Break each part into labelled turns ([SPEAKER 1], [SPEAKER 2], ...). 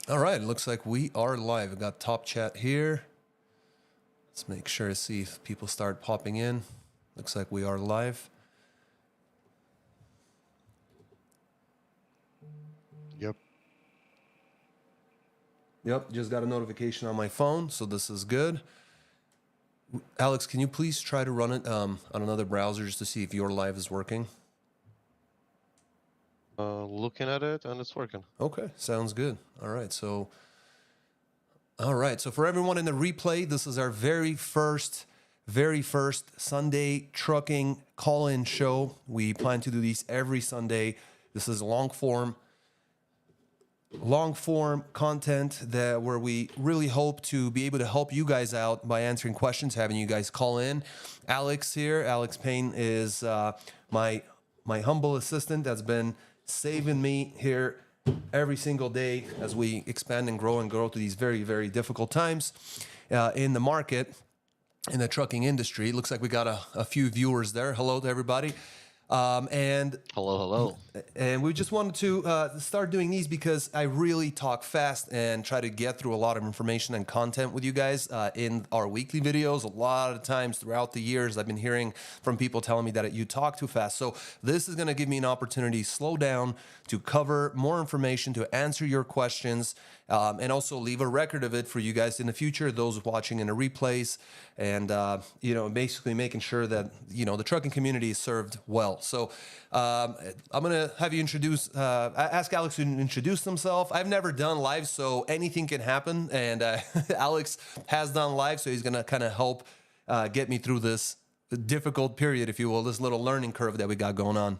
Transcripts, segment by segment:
[SPEAKER 1] All right, it looks like we are live. I got top chat here. Let's make sure to see if people start popping in. Looks like we are live.
[SPEAKER 2] Yep.
[SPEAKER 1] Yep, just got a notification on my phone, so this is good. Alex, can you please try to run it on another browser just to see if your live is working?
[SPEAKER 2] Looking at it and it's working.
[SPEAKER 1] Okay, sounds good. All right, so for everyone in the replay, this is our very first Sunday trucking call-in show. We plan to do these every Sunday. This is long form content where we really hope to be able to help you guys out by answering questions, having you guys call in. Alex here, Alex Payne is my humble assistant that's been saving me here every single day as we expand and grow through these very, very difficult times in the market, in the trucking industry. It looks like we got a few viewers there. Hello to everybody. And
[SPEAKER 2] Hello.
[SPEAKER 1] we just wanted to start doing these because I really talk fast and try to get through a lot of information and content with you guys in our weekly videos. A lot of times throughout the years, I've been hearing from people telling me that you talk too fast. So this is going to give me an opportunity to slow down, to cover more information, to answer your questions, and also leave a record of it for you guys in the future, those watching in the replays, and basically making sure that the trucking community is served well. So I'm gonna have you ask Alex to introduce himself. I've never done live, so anything can happen, and Alex has done live, so he's gonna kind of help get me through this difficult period, if you will, this little learning curve that we got going on.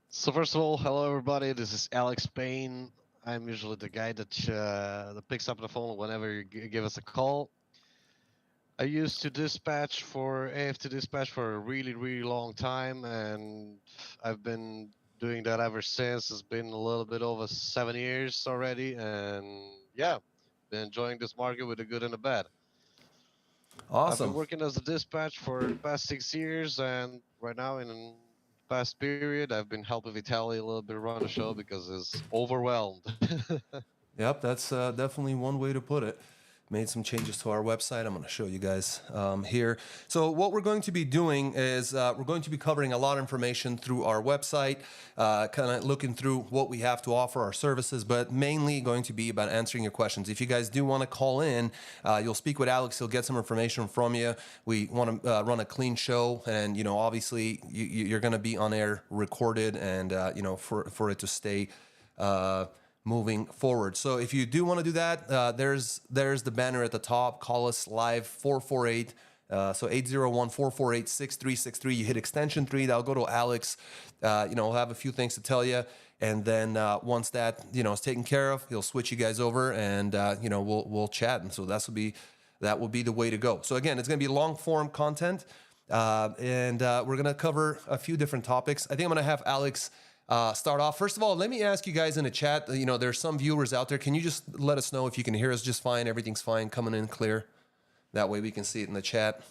[SPEAKER 2] So first of all, hello everybody. This is Alex Payne. I'm usually the guy that picks up the phone whenever you give us a call. I used to dispatch for AFT dispatch for a really, really long time, and I've been doing that ever since. It's been a little bit over 7 years already, and yeah, been enjoying this market with the good and the bad. I've been
[SPEAKER 1] Awesome.
[SPEAKER 2] working as a dispatch for the past 6 years, and right now in the past period, I've been helping Vitaly a little bit run the show because he's overwhelmed.
[SPEAKER 1] Yep, that's definitely one way to put it. Made some changes to our website. I'm going to show you guys here. So what we're going to be doing is we're going to be covering a lot of information through our website, kind of looking through what we have to offer, our services, but mainly going to be about answering your questions. If you guys do want to call in, you'll speak with Alex. He'll get some information from you. We want to run a clean show, and obviously you're going to be on air, recorded, and for it to stay moving forward. So if you do want to do that, there's the banner at the top. Call us live 448. So 801-448-6363. You hit extension 3. That'll go to Alex. We'll have a few things to tell you. And then once that is taken care of, he'll switch you guys over, and we'll chat. And so that will be the way to go. So again, it's going to be long form content, and we're going to cover a few different topics. I think I'm going to have Alex start off. First of all, let me ask you guys in the chat, there's some viewers out there. Can you just let us know if you can hear us just fine? Everything's fine, coming in clear. That way we can see it in the chat.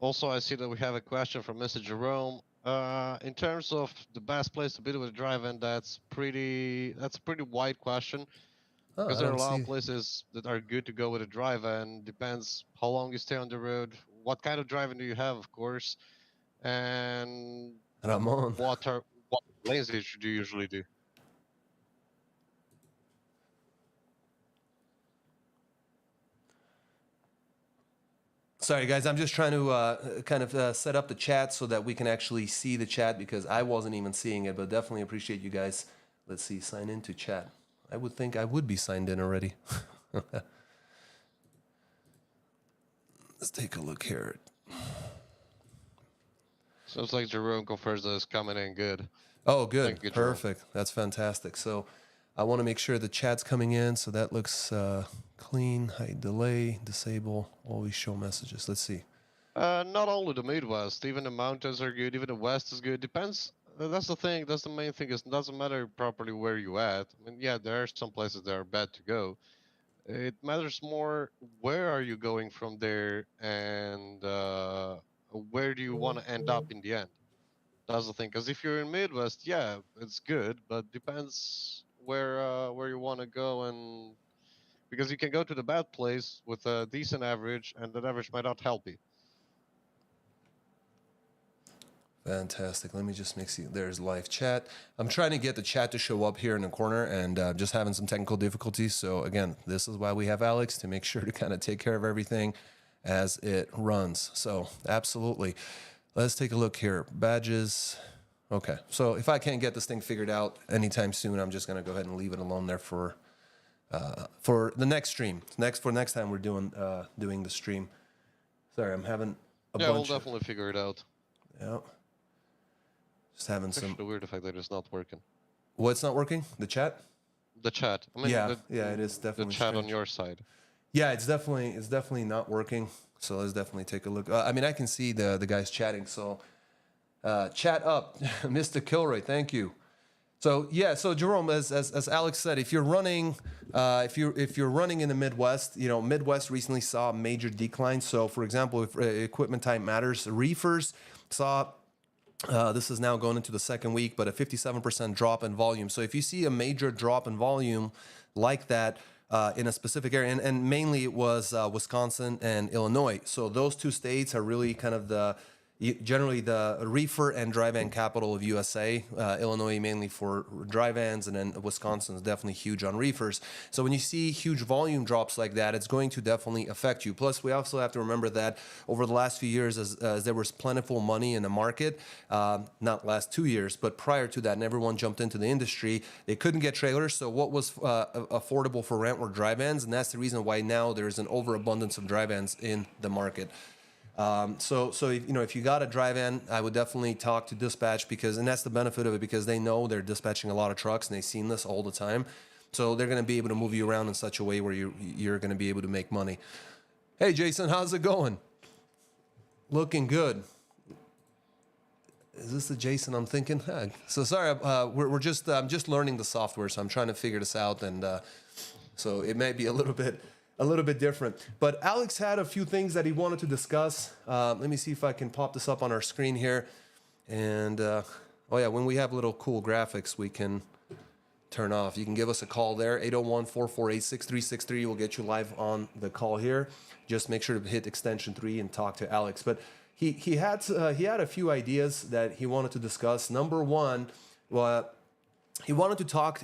[SPEAKER 2] Also, I see that we have a question from Mr. Jerome. In terms of the best place to be with a drive-in, that's a pretty wide question. Because there are a lot of places that are good to go with a drive-in. Depends how long you stay on the road, what kind of driving do you have, of course, and
[SPEAKER 1] Ramon.
[SPEAKER 2] what lanes do you usually do?
[SPEAKER 1] Sorry, guys, I'm just trying to kind of set up the chat so that we can actually see the chat, because I wasn't even seeing it, but definitely appreciate you guys. Let's see, sign into chat. I would think I would be signed in already. Let's take a look here.
[SPEAKER 2] Sounds like Jerome confirms that it's coming in good.
[SPEAKER 1] Oh, good.
[SPEAKER 2] You,
[SPEAKER 1] perfect. That's fantastic. So I want to make sure the chat's coming in, so that looks clean. Hide delay, disable, always show messages. Let's see.
[SPEAKER 2] Not only the Midwest, even the mountains are good, even the West is good. Depends. That's the thing. That's the main thing. It doesn't matter properly where you at. I mean, yeah, there are some places that are bad to go. It matters more where are you going from there, and where do you want to end up in the end. That's the thing. Because if you're in Midwest, yeah, it's good, but depends where you want to go, and because you can go to the bad place with a decent average, and that average might not help you.
[SPEAKER 1] Fantastic. Let me just make see. There's live chat. I'm trying to get the chat to show up here in the corner and just having some technical difficulties. So again, this is why we have Alex to make sure to kind of take care of everything as it runs. So absolutely. Let's take a look here. Badges. Okay. So if I can't get this thing figured out anytime soon, I'm just going to go ahead and leave it alone there for the next stream. Next time we're doing the stream. Sorry, I'm having a
[SPEAKER 2] Yeah, we'll
[SPEAKER 1] bunch.
[SPEAKER 2] definitely figure it out.
[SPEAKER 1] Yeah. Just having
[SPEAKER 2] It's
[SPEAKER 1] some.
[SPEAKER 2] actually weird the fact that it's not working.
[SPEAKER 1] What's not working? The chat?
[SPEAKER 2] The chat. I mean,
[SPEAKER 1] Yeah, it is definitely
[SPEAKER 2] the chat on
[SPEAKER 1] strange.
[SPEAKER 2] your side.
[SPEAKER 1] Yeah, it's definitely not working. So let's definitely take a look. I mean, I can see the guys chatting. So chat up, Mr. Kilroy. Thank you. So yeah, so Jerome, as Alex said, if you're running, if you're running in the Midwest, Midwest recently saw a major decline. So for example, if equipment type matters, reefers saw. This is now going into the second week, but a 57% drop in volume. So if you see a major drop in volume like that in a specific area, and mainly it was Wisconsin and Illinois. So those two states are really kind of generally the reefer and dry van capital of USA. Illinois mainly for dry vans, and then Wisconsin is definitely huge on reefers. So when you see huge volume drops like that, it's going to definitely affect you. Plus, we also have to remember that over the last few years, as there was plentiful money in the market, not last 2 years, but prior to that, and everyone jumped into the industry, they couldn't get trailers. So what was affordable for rent were dry vans, and that's the reason why now there's an overabundance of dry vans in the market. So if you got a dry van, I would definitely talk to dispatch and that's the benefit of it, because they know they're dispatching a lot of trucks and they've seen this all the time. So they're going to be able to move you around in such a way where you're going to be able to make money. Hey, Jason, how's it going? Looking good. Is this the Jason I'm thinking? So sorry, I'm just learning the software, so I'm trying to figure this out, and so it may be a little bit different. But Alex had a few things that he wanted to discuss. Let me see if I can pop this up on our screen here. And oh yeah, when we have little cool graphics, we can turn off. You can give us a call there, 801-448-6363. We'll get you live on the call here. Just make sure to hit extension 3 and talk to Alex. But he had a few ideas that he wanted to discuss. Number one, well, he wanted to talk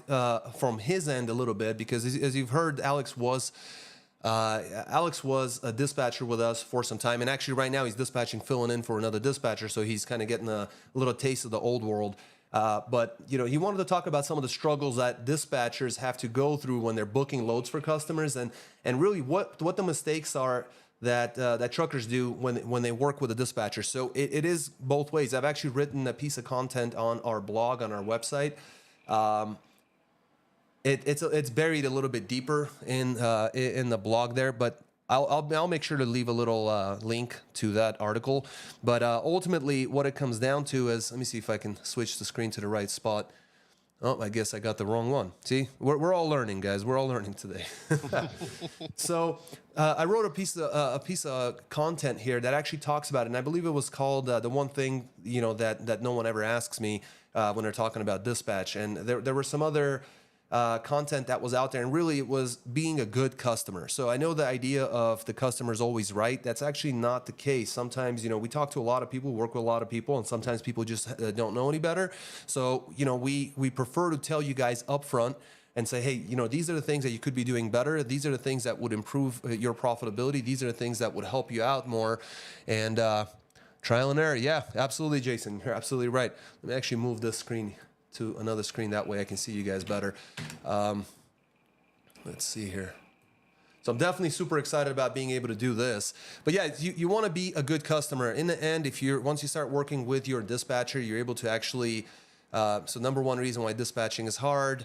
[SPEAKER 1] from his end a little bit, because as you've heard, Alex was a dispatcher with us for some time, and actually right now he's filling in for another dispatcher, so he's kind of getting a little taste of the old world. But he wanted to talk about some of the struggles that dispatchers have to go through when they're booking loads for customers, and really what the mistakes are that truckers do when they work with a dispatcher. So it is both ways. I've actually written a piece of content on our blog, on our website. It's buried a little bit deeper in the blog there, but I'll make sure to leave a little link to that article. But ultimately, what it comes down to is, let me see if I can switch the screen to the right spot. Oh, I guess I got the wrong one. See, we're all learning, guys. We're all learning today. So I wrote a piece of content here that actually talks about it, and I believe it was called "The One Thing that No One Ever Asks Me" when they're talking about dispatch. And there were some other content that was out there, and really it was being a good customer. So I know the idea of the customer is always right. That's actually not the case. Sometimes, we talk to a lot of people, work with a lot of people, and sometimes people just don't know any better. So, we prefer to tell you guys up front and say, hey, these are the things that you could be doing better. These are the things that would improve your profitability. These are the things that would help you out more. And trial and error. Yeah, absolutely, Jason. You're absolutely right. Let me actually move this screen to another screen. That way I can see you guys better. Let's see here. So I'm definitely super excited about being able to do this. But yeah, you want to be a good customer. In the end, once you start working with your dispatcher, you're able to actually, so number one reason why dispatching is hard.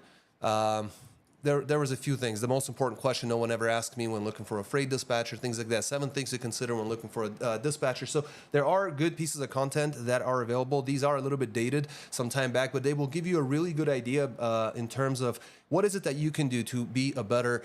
[SPEAKER 1] there was a few things. The most important question no one ever asked me when looking for a freight dispatcher, things like that. 7 things to consider when looking for a dispatcher. So there are good pieces of content that are available. These are a little bit dated some time back, but they will give you a really good idea in terms of what is it that you can do to be a better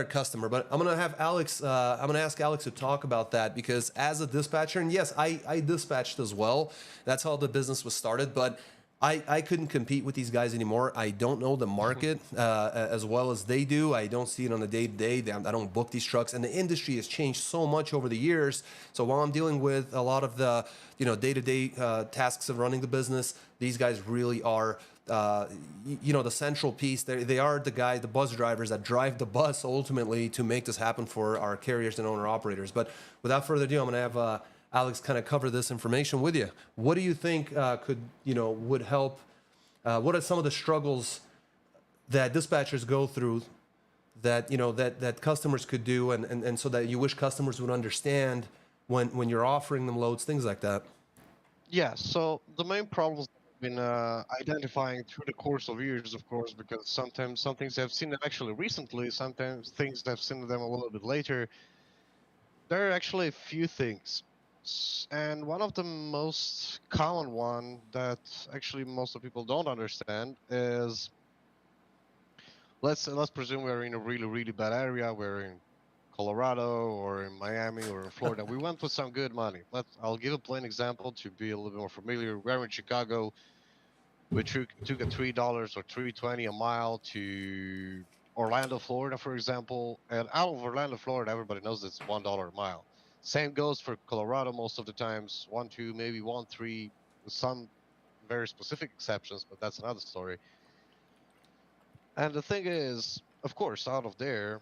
[SPEAKER 1] customer. But I'm gonna have Alex. I'm gonna ask Alex to talk about that, because as a dispatcher, and yes, I dispatched as well. That's how the business was started, but I couldn't compete with these guys anymore. I don't know the market as well as they do. I don't see it on a day-to-day. I don't book these trucks, and the industry has changed so much over the years. So while I'm dealing with a lot of the day-to-day tasks of running the business, these guys really are the central piece. They are the bus drivers that drive the bus ultimately to make this happen for our carriers and owner-operators. But without further ado, I'm going to have Alex kind of cover this information with you. What do you think would help? What are some of the struggles that dispatchers go through that that customers could do, and so that you wish customers would understand when you're offering them loads, things like that?
[SPEAKER 2] Yeah, so the main problems I've been identifying through the course of years, of course, because sometimes some things I've seen them actually recently, sometimes things I've seen them a little bit later. There are actually a few things. And one of the most common one that actually most of people don't understand is, let's presume we're in a really bad area. We're in Colorado or in Miami or in Florida. We went with some good money. I'll give a plain example to be a little bit more familiar. We're in Chicago. We took a $3 or $3.20 a mile to Orlando, Florida, for example. And out of Orlando, Florida, everybody knows it's $1 a mile. Same goes for Colorado most of the times, 1.2, maybe 1.3, with some very specific exceptions, but that's another story. And the thing is, of course, out of there,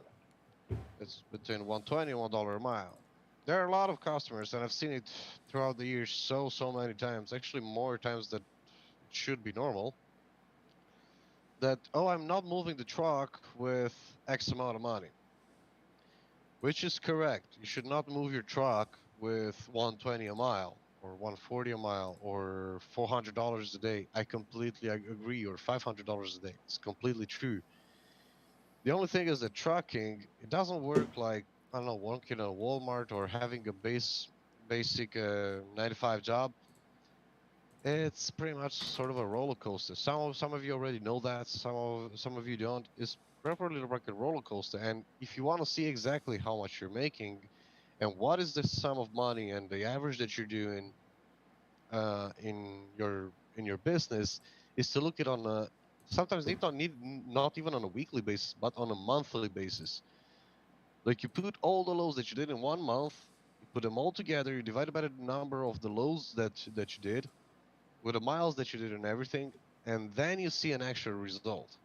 [SPEAKER 2] it's between 1.20 and $1 a mile. There are a lot of customers, and I've seen it throughout the years so many times, actually more times than it should be normal, that, oh, I'm not moving the truck with X amount of money, which is correct. You should not move your truck with 120 a mile or 140 a mile or $400 a day. I completely agree, or $500 a day. It's completely true. The only thing is that trucking, it doesn't work like, I don't know, working at a Walmart or having a basic 9 to 5 job. It's pretty much sort of a roller coaster. Some of you already know that. Some of you don't. It's properly like a roller coaster. And if you want to see exactly how much you're making, and what is the sum of money and the average that you're doing in your business, is to look at on a, sometimes they don't need, not even on a weekly basis, but on a monthly basis. Like, you put all the loads that you did in 1 month, you put them all together, you divide it by the number of the loads that you did, with the miles that you did and everything, and then you see an actual result.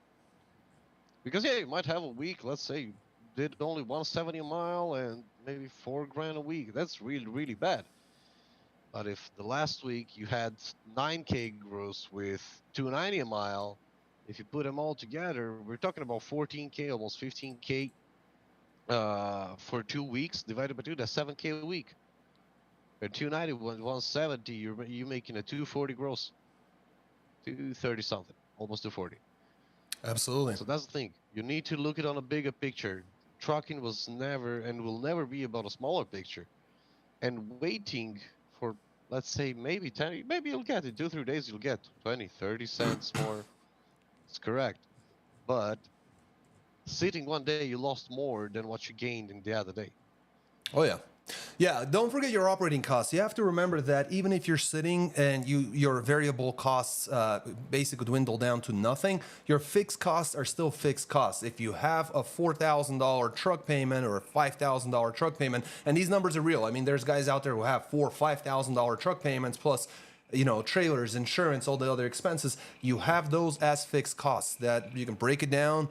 [SPEAKER 2] Because yeah, you might have a week, let's say you did only 170 a mile and maybe $4 grand a week. That's really bad. But if the last week you had 9K gross with 290 a mile, if you put them all together, we're talking about 14K, almost 15K for 2 weeks. Divided by 2, that's 7K a week. At 290, 170, you're making a 240 gross. 230 something, almost 240.
[SPEAKER 1] Absolutely.
[SPEAKER 2] So that's the thing. You need to look at it on a bigger picture. Trucking was never and will never be about a smaller picture. And waiting for, let's say, maybe 10, maybe you'll get in 2-3 days, you'll get 20, 30 cents more. It's correct. But sitting one day, you lost more than what you gained in the other day.
[SPEAKER 1] Oh yeah. Yeah, don't forget your operating costs. You have to remember that even if you're sitting and your variable costs basically dwindle down to nothing, your fixed costs are still fixed costs. If you have a $4,000 truck payment or a $5,000 truck payment, and these numbers are real. I mean, there's guys out there who have $4,000 or $5,000 truck payments plus trailers, insurance, all the other expenses. You have those as fixed costs that you can break it down.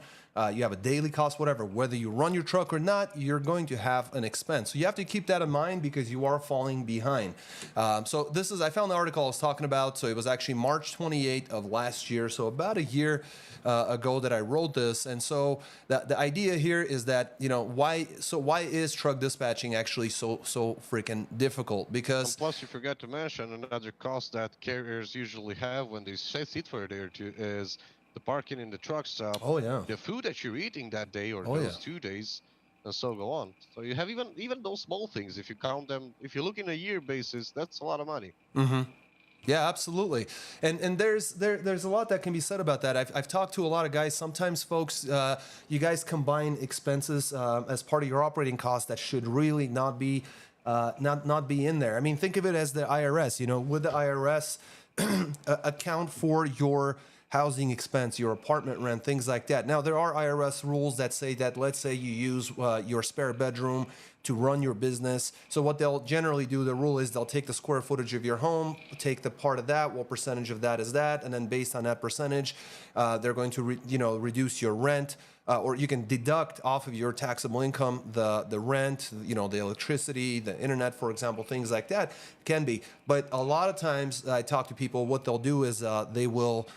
[SPEAKER 1] You have a daily cost, whatever. Whether you run your truck or not, you're going to have an expense. So you have to keep that in mind because you are falling behind. So I found the article I was talking about. So it was actually March 28th of last year. So about a year ago that I wrote this. And so the idea here is that, why is truck dispatching actually so freaking difficult? Because
[SPEAKER 2] and plus, you forgot to mention another cost that carriers usually have when they sit for a day or two is the parking in the truck stop,
[SPEAKER 1] Oh yeah.
[SPEAKER 2] the food that you're eating that day or
[SPEAKER 1] Oh yeah.
[SPEAKER 2] those 2 days, and so go on. So you have even those small things. If you count them, if you look in a year basis, that's a lot of money.
[SPEAKER 1] Mm-hmm. Yeah, absolutely. And there's a lot that can be said about that. I've talked to a lot of guys. Sometimes, folks, you guys combine expenses as part of your operating cost that should really not be not be in there. I mean, think of it as the IRS. You know, would the IRS account for your housing expense, your apartment rent, things like that? Now, there are IRS rules that say that, let's say you use your spare bedroom to run your business. So what they'll generally do, the rule is they'll take the square footage of your home, take the part of that, what percentage of that is that, and then based on that percentage, they're going to reduce your rent. Or you can deduct off of your taxable income the rent, the electricity, the internet, for example, things like that can be. But a lot of times I talk to people, what they'll do is they will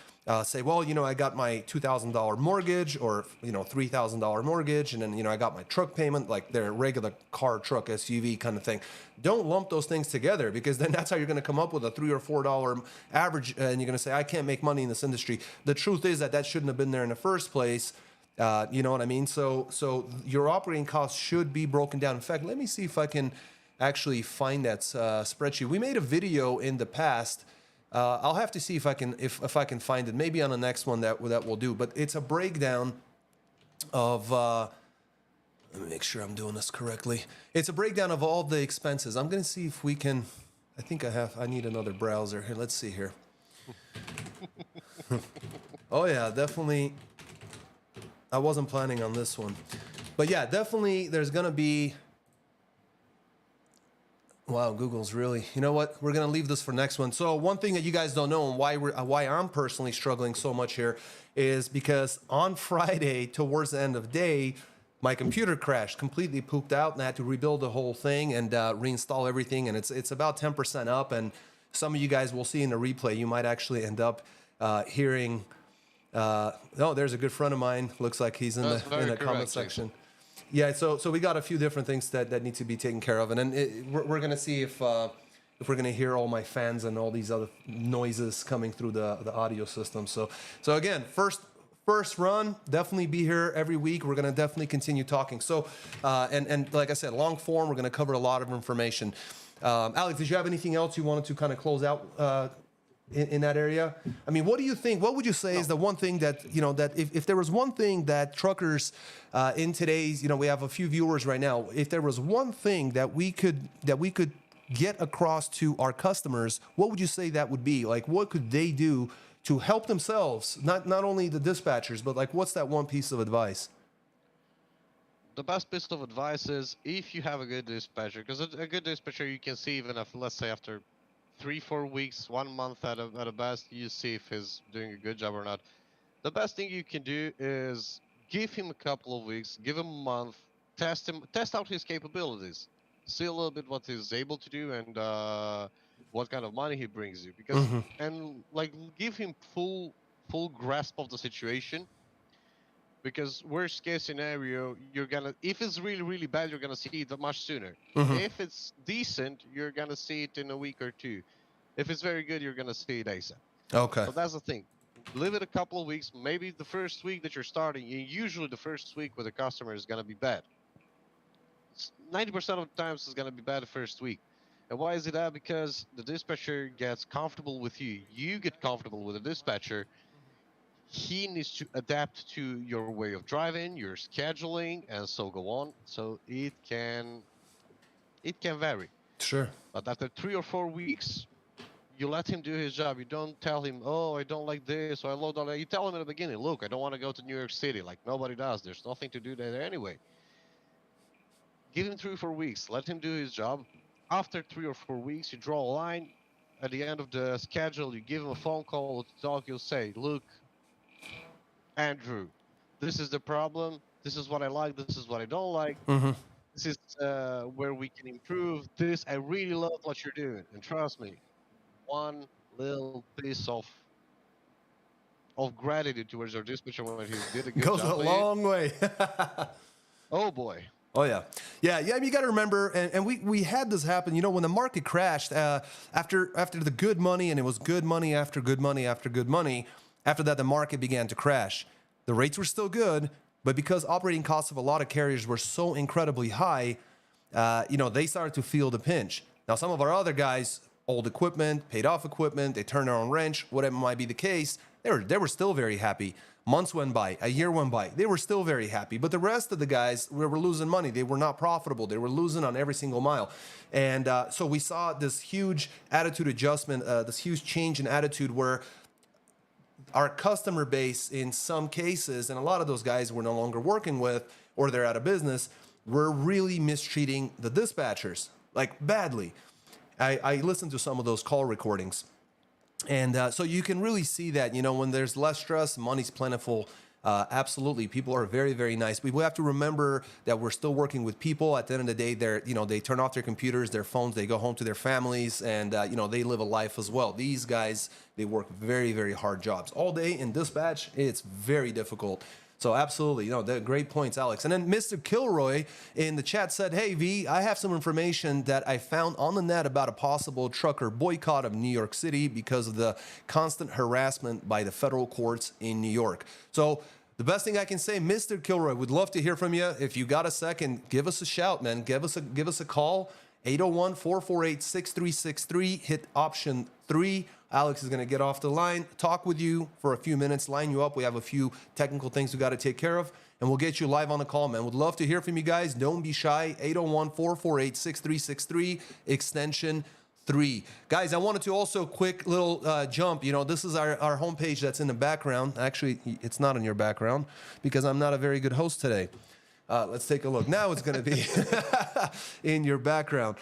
[SPEAKER 1] say, well, I got my $2,000 mortgage or, $3,000 mortgage. And then, I got my truck payment, like their regular car, truck, SUV kind of thing. Don't lump those things together, because then that's how you're going to come up with a $3 or $4 average. And you're going to say, I can't make money in this industry. The truth is that shouldn't have been there in the first place. You know what I mean? So your operating costs should be broken down. In fact, let me see if I can actually find that spreadsheet. We made a video in the past. I'll have to see if I can find it. Maybe on the next one that we'll do. But it's a breakdown of. Let me make sure I'm doing this correctly. It's a breakdown of all the expenses. I'm going to see if we can. I think I need another browser here. Let's see here. Oh yeah, definitely. I wasn't planning on this one, but yeah, definitely. There's going to be. Wow, Google's really. You know what? We're gonna leave this for next one. So one thing that you guys don't know, and why I'm personally struggling so much here, is because on Friday, towards the end of the day, my computer crashed, completely pooped out, and I had to rebuild the whole thing and reinstall everything. And it's about 10% up. And some of you guys will see in the replay, you might actually end up hearing. Oh, there's a good friend of mine. Looks like he's in the comment section. Yeah, so we got a few different things that need to be taken care of, and then we're gonna see if we're gonna hear all my fans and all these other noises coming through the audio system. So again, first run, definitely be here every week. We're gonna definitely continue talking. So and like I said, long form, we're gonna cover a lot of information. Alex, did you have anything else you wanted to kind of close out? In that area? I mean, what do you think? What would you say is the one thing that, that if there was one thing that truckers in today's, we have a few viewers right now, if there was one thing that we could get across to our customers, what would you say that would be? Like, what could they do to help themselves? Not only the dispatchers, but like, what's that one piece of advice?
[SPEAKER 2] The best piece of advice is if you have a good dispatcher, because a good dispatcher you can see even if, let's say, after 3-4 weeks, 1 month at a best, you see if he's doing a good job or not. The best thing you can do is give him a couple of weeks, give him a month, test out his capabilities, see a little bit what he's able to do and what kind of money he brings you. Because and like give him full grasp of the situation. Because worst case scenario, if it's really bad, you're gonna see it much sooner. If it's decent, you're gonna see it in a week or two. If it's very good, you're gonna see it ASAP.
[SPEAKER 1] Okay.
[SPEAKER 2] So that's the thing. Live it a couple of weeks. Maybe the first week that you're starting, usually the first week with a customer is gonna be bad. 90% of the times it's gonna be bad the first week. And why is it that? Because the dispatcher gets comfortable with you. You get comfortable with the dispatcher. He needs to adapt to your way of driving, your scheduling, and so go on. So it can vary.
[SPEAKER 1] Sure.
[SPEAKER 2] But after 3 or 4 weeks, you let him do his job. You don't tell him, oh, I don't like this, or I love that. You tell him in the beginning, look, I don't want to go to New York City. Like nobody does. There's nothing to do there anyway. Give him 3 or 4 weeks. Let him do his job. After 3 or 4 weeks, you draw a line. At the end of the schedule, you give him a phone call to talk. You'll say, look, Andrew, this is the problem. This is what I like. This is what I don't like. This is where we can improve. I really love what you're doing. And trust me, one little piece of gratitude towards our dispatcher when he did a good
[SPEAKER 1] goes
[SPEAKER 2] job.
[SPEAKER 1] Goes a long way.
[SPEAKER 2] Oh boy.
[SPEAKER 1] Oh yeah. I mean, you got to remember, and we had this happen. When the market crashed after the good money, and it was good money after good money after good money. After that, the market began to crash. The rates were still good, but because operating costs of a lot of carriers were so incredibly high, they started to feel the pinch. Now, some of our other guys, old equipment, paid off equipment, they turned their own wrench, whatever might be the case, they were still very happy. Months went by, a year went by, they were still very happy. But the rest of the guys were losing money. They were not profitable. They were losing on every single mile. And so we saw this huge attitude adjustment, this huge change in attitude where our customer base, in some cases, and a lot of those guys we're no longer working with or they're out of business, were really mistreating the dispatchers, like badly. I listened to some of those call recordings. And so you can really see that, when there's less stress, money's plentiful. Absolutely. People are very, very nice. We have to remember that we're still working with people. At the end of the day, they turn off their computers, their phones, they go home to their families, and, they live a life as well. These guys, they work very, very hard jobs. All day in dispatch, it's very difficult. So absolutely, great points, Alex. And then Mr. Kilroy in the chat said, hey, V, I have some information that I found on the net about a possible trucker boycott of New York City because of the constant harassment by the federal courts in New York. So the best thing I can say, Mr. Kilroy, would love to hear from you. If you got a second, give us a shout, man. Give us a call, 801-448-6363. Hit option 3. Alex is going to get off the line, talk with you for a few minutes, line you up. We have a few technical things we got to take care of, and we'll get you live on the call, man. Would love to hear from you guys. Don't be shy. 801-448-6363, extension 3. Guys, I wanted to also quick little jump. This is our homepage that's in the background. Actually, it's not in your background because I'm not a very good host today. Let's take a look. Now it's going to be in your background.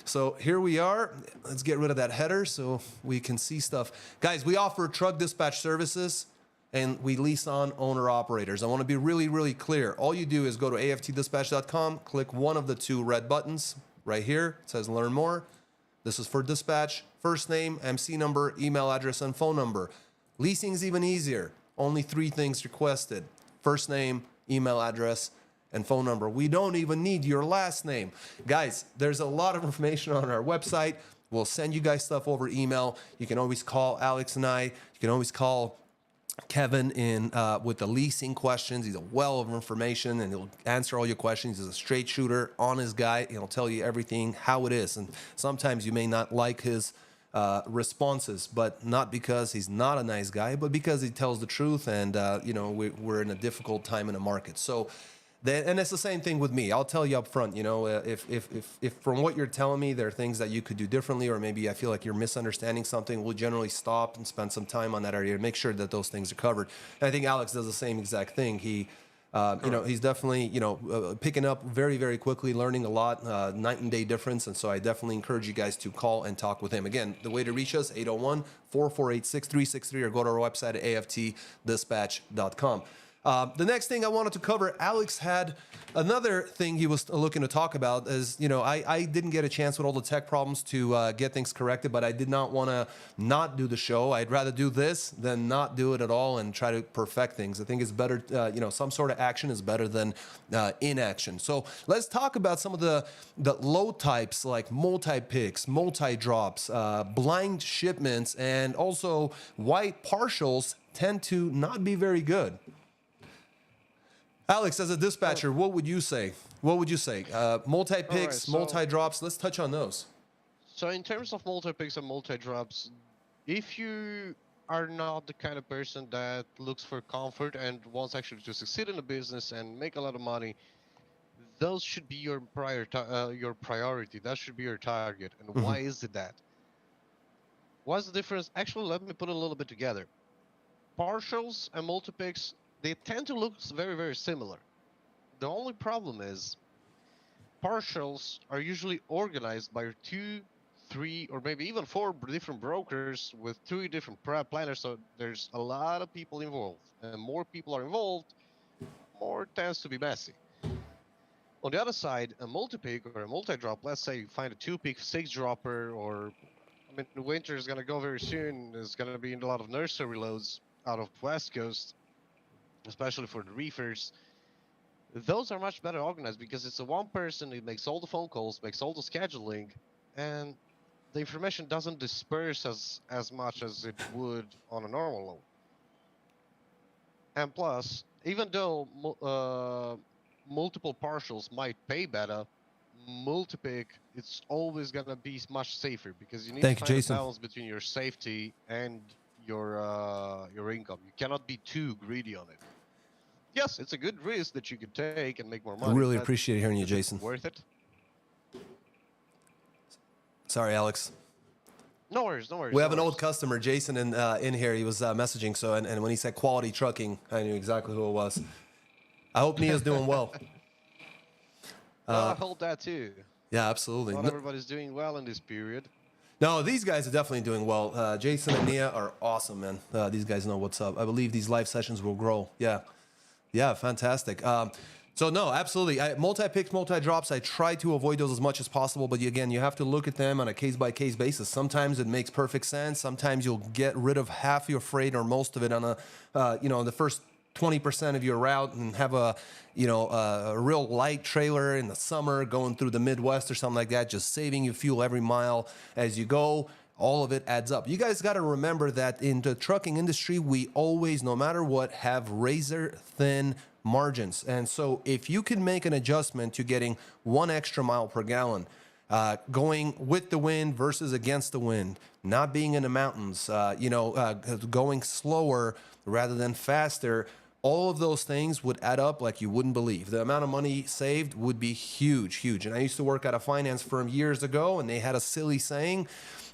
[SPEAKER 1] So here we are. Let's get rid of that header so we can see stuff. Guys, we offer truck dispatch services and we lease on owner-operators. I want to be really, really clear. All you do is go to aftdispatch.com, click one of the 2 red buttons right here. It says Learn More. This is for dispatch, first name, MC number, email address, and phone number. Leasing is even easier. Only 3 things requested. First name, email address, and phone number. We don't even need your last name. Guys, there's a lot of information on our website. We'll send you guys stuff over email. You can always call Alex and I. You can always call Kevin with the leasing questions. He's a well of information, and he'll answer all your questions. He's a straight shooter, honest guy. He'll tell you everything, how it is. And sometimes you may not like his responses, but not because he's not a nice guy, but because he tells the truth, and we're in a difficult time in the market. So and it's the same thing with me. I'll tell you up front, if from what you're telling me, there are things that you could do differently, or maybe I feel like you're misunderstanding something, we'll generally stop and spend some time on that area to make sure that those things are covered. And I think Alex does the same exact thing. He's definitely, picking up very, very quickly, learning a lot, night and day difference. And so I definitely encourage you guys to call and talk with him. Again, the way to reach us, 801-448-6363, or go to our website at aftdispatch.com. The next thing I wanted to cover, Alex had another thing he was looking to talk about is, I didn't get a chance with all the tech problems to get things corrected, but I did not want to not do the show. I'd rather do this than not do it at all and try to perfect things. I think it's better, some sort of action is better than inaction. So let's talk about some of the load types like multi-picks, multi-drops, blind shipments, and also why partials tend to not be very good. Alex, as a dispatcher, what would you say? Multi-picks, multi-drops, let's touch on those.
[SPEAKER 2] So in terms of multi-picks and multi-drops, if you are not the kind of person that looks for comfort and wants actually to succeed in a business and make a lot of money, those should be your priority. That should be your target. And why is it that? What's the difference? Actually, let me put it a little bit together. Partials and multi-picks, they tend to look very, very similar. The only problem is partials are usually organized by 2, 3, or maybe even 4 different brokers with 2 different planners. So there's a lot of people involved, and more people are involved, more tends to be messy. On the other side, a multi-pick or a multi-drop, let's say you find a 2-pick 6-dropper, or the winter is going to go very soon. There's going to be a lot of nursery loads out of West Coast, especially for the reefers. Those are much better organized because it's a one person who makes all the phone calls, makes all the scheduling, and the information doesn't disperse as much as it would on a normal load. And plus, even though multiple partials might pay better, multi-pick, it's always gonna be much safer because you need to
[SPEAKER 1] Thank you,
[SPEAKER 2] find a
[SPEAKER 1] Jason.
[SPEAKER 2] balance between your safety and your income. You cannot be too greedy on it. Yes, it's a good risk that you could take and make more
[SPEAKER 1] I
[SPEAKER 2] money.
[SPEAKER 1] really
[SPEAKER 2] But
[SPEAKER 1] appreciate hearing you,
[SPEAKER 2] is it
[SPEAKER 1] Jason.
[SPEAKER 2] worth it?
[SPEAKER 1] Sorry, Alex.
[SPEAKER 2] No worries, no worries.
[SPEAKER 1] We
[SPEAKER 2] no
[SPEAKER 1] have an old
[SPEAKER 2] worries.
[SPEAKER 1] customer, Jason, in here. He was messaging, so and when he said quality trucking, I knew exactly who it was. I hope Nia's doing well.
[SPEAKER 2] No, I hold that too.
[SPEAKER 1] Yeah, absolutely.
[SPEAKER 2] Not everybody's doing well in this period.
[SPEAKER 1] No, these guys are definitely doing well. Jason and Nia are awesome, man. These guys know what's up. I believe these live sessions will grow. Yeah, fantastic. So no, absolutely. Multi-picks, multi-drops, I try to avoid those as much as possible. But again, you have to look at them on a case-by-case basis. Sometimes it makes perfect sense. Sometimes you'll get rid of half your freight or most of it on the first 20% of your route and have a real light trailer in the summer going through the Midwest or something like that, just saving you fuel every mile as you go. All of it adds up. You guys got to remember that in the trucking industry, we always, no matter what, have razor thin margins. And so if you can make an adjustment to getting 1 extra mile per gallon, going with the wind versus against the wind, not being in the mountains, going slower rather than faster, all of those things would add up like you wouldn't believe. The amount of money saved would be huge, huge. And I used to work at a finance firm years ago, and they had a silly saying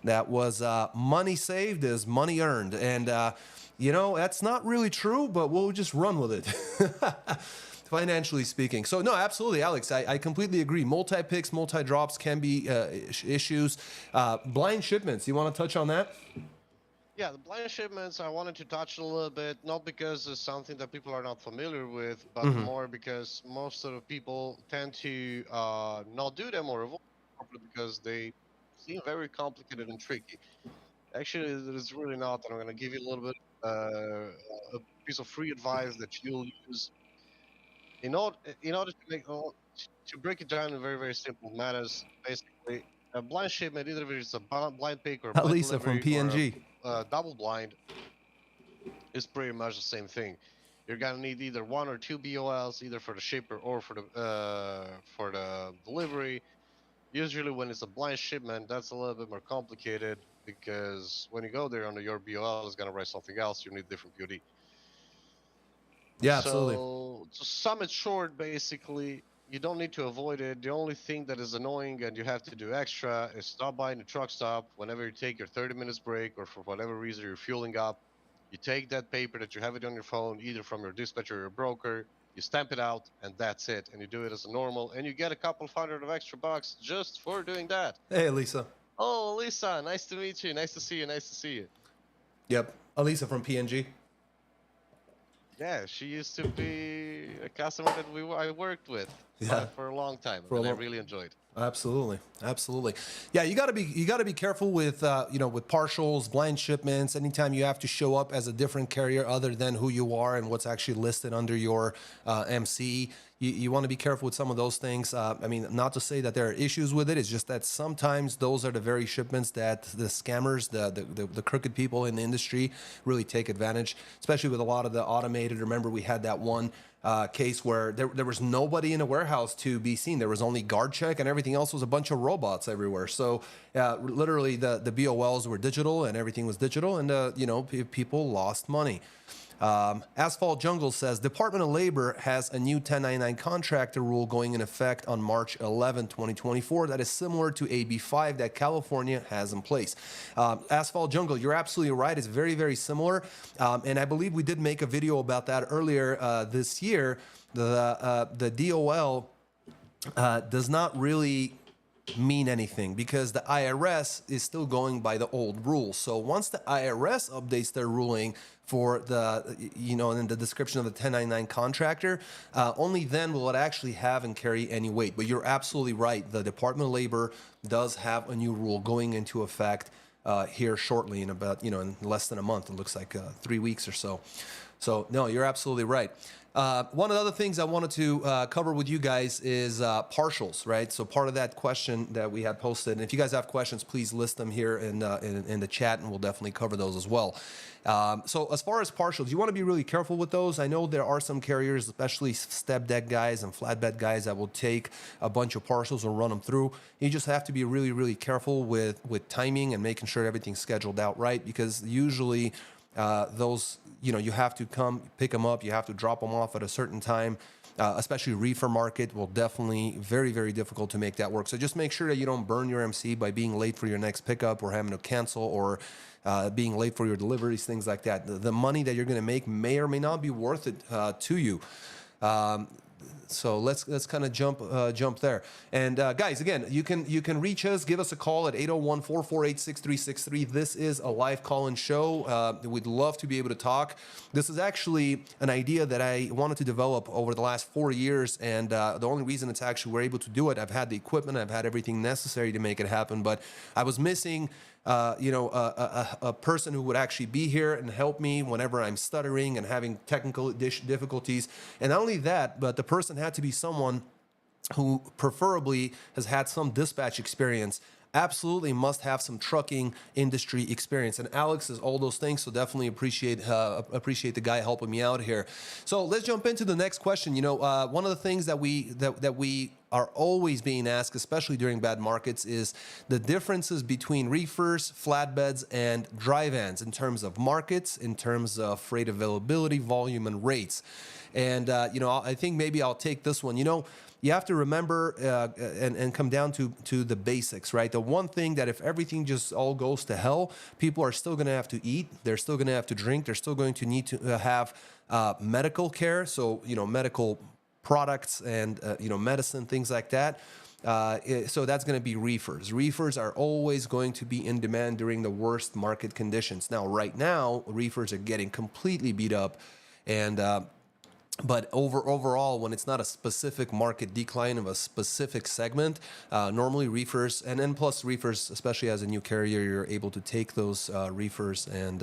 [SPEAKER 1] that was money saved is money earned. And, that's not really true, but we'll just run with it. Financially speaking. So no, absolutely, Alex, I completely agree. Multi-picks, multi-drops can be issues. Blind shipments, you want to touch on that?
[SPEAKER 2] Yeah, the blind shipments, I wanted to touch a little bit, not because it's something that people are not familiar with, but more because most of the people tend to not do them or avoid them because they seem very complicated and tricky. Actually, it is really not, and I'm going to give you a little bit a piece of free advice that you'll use in order to make to break it down in very very simple manners. Basically, a blind shipment, either if it's a blind pick or a blind
[SPEAKER 1] Lisa from
[SPEAKER 2] delivery or
[SPEAKER 1] PNG.
[SPEAKER 2] a double blind, is pretty much the same thing. You're gonna need either 1 or 2 BOLs, either for the shipper or for the delivery. Usually, when it's a blind shipment, that's a little bit more complicated because when you go there under your BOL, it's gonna write something else. You need different POD.
[SPEAKER 1] Yeah, absolutely.
[SPEAKER 2] So to sum it short, basically, you don't need to avoid it. The only thing that is annoying and you have to do extra is stop by in the truck stop whenever you take your 30 minutes break or for whatever reason you're fueling up. You take that paper that you have it on your phone, either from your dispatcher or your broker, you stamp it out, and that's it. And you do it as a normal, and you get a couple hundred of extra bucks just for doing that.
[SPEAKER 1] Hey, Lisa.
[SPEAKER 2] Oh, Lisa, nice to meet you. Nice to see you. Nice to see you.
[SPEAKER 1] Yep, Elisa from PNG.
[SPEAKER 2] Yeah, she used to be a customer that I worked with for a long time, and I really enjoyed.
[SPEAKER 1] Absolutely. Yeah, you gotta be careful with with partials, blind shipments. Anytime you have to show up as a different carrier other than who you are and what's actually listed under your MC, you want to be careful with some of those things. I mean, not to say that there are issues with it. It's just that sometimes those are the very shipments that the scammers, the crooked people in the industry really take advantage, especially with a lot of the automated. Remember, we had that one case where there was nobody in a warehouse to be seen. There was only guard check and everything else was a bunch of robots everywhere. So literally the BOLs were digital and everything was digital, and people lost money. Asphalt Jungle says Department of Labor has a new 1099 contractor rule going in effect on March 11, 2024 that is similar to AB5 that California has in place. Asphalt Jungle, you're absolutely right. It's very, very similar. And I believe we did make a video about that earlier this year. The DOL does not really mean anything because the IRS is still going by the old rules. So once the IRS updates their ruling for in the description of the 1099 contractor, only then will it actually have and carry any weight. But you're absolutely right. The Department of Labor does have a new rule going into effect here shortly in about, in less than a month. It looks like 3 weeks or so. So no, you're absolutely right. One of the other things I wanted to cover with you guys is partials, right? So part of that question that we had posted, and if you guys have questions, please list them here in the chat, and we'll definitely cover those as well. So as far as partials, you want to be really careful with those. I know there are some carriers, especially step deck guys and flatbed guys, that will take a bunch of partials and run them through. You just have to be really, really careful with timing and making sure everything's scheduled out right, because usually those, you have to come pick them up. You have to drop them off at a certain time. Especially reefer market will definitely very, very difficult to make that work. So just make sure that you don't burn your MC by being late for your next pickup or having to cancel or being late for your deliveries, things like that. The money that you're going to make may or may not be worth it to you. So let's kind of jump there. And guys, again, you can reach us, give us a call at 801-448-6363. This is a live call-in show. We'd love to be able to talk. This is actually an idea that I wanted to develop over the last 4 years, and the only reason it's actually we're able to do it, I've had the equipment, I've had everything necessary to make it happen, but I was missing a person who would actually be here and help me whenever I'm stuttering and having technical difficulties. And not only that, but the person had to be someone who preferably has had some dispatch experience, absolutely must have some trucking industry experience. And Alex is all those things, so definitely appreciate the guy helping me out here. So let's jump into the next question. One of the things that we are always being asked, especially during bad markets, is the differences between reefers, flatbeds, and dry vans in terms of markets, in terms of freight availability, volume, and rates. And I think maybe I'll take this one. You have to remember and come down to the basics, right? The one thing that if everything just all goes to hell, people are still going to have to eat. They're still going to have to drink. They're still going to need to have medical care. So, medical products and, medicine, things like that. So that's going to be reefers. Reefers are always going to be in demand during the worst market conditions. Now, right now, reefers are getting completely beat up. And but overall, when it's not a specific market decline of a specific segment, normally reefers, and then plus reefers, especially as a new carrier, you're able to take those reefers and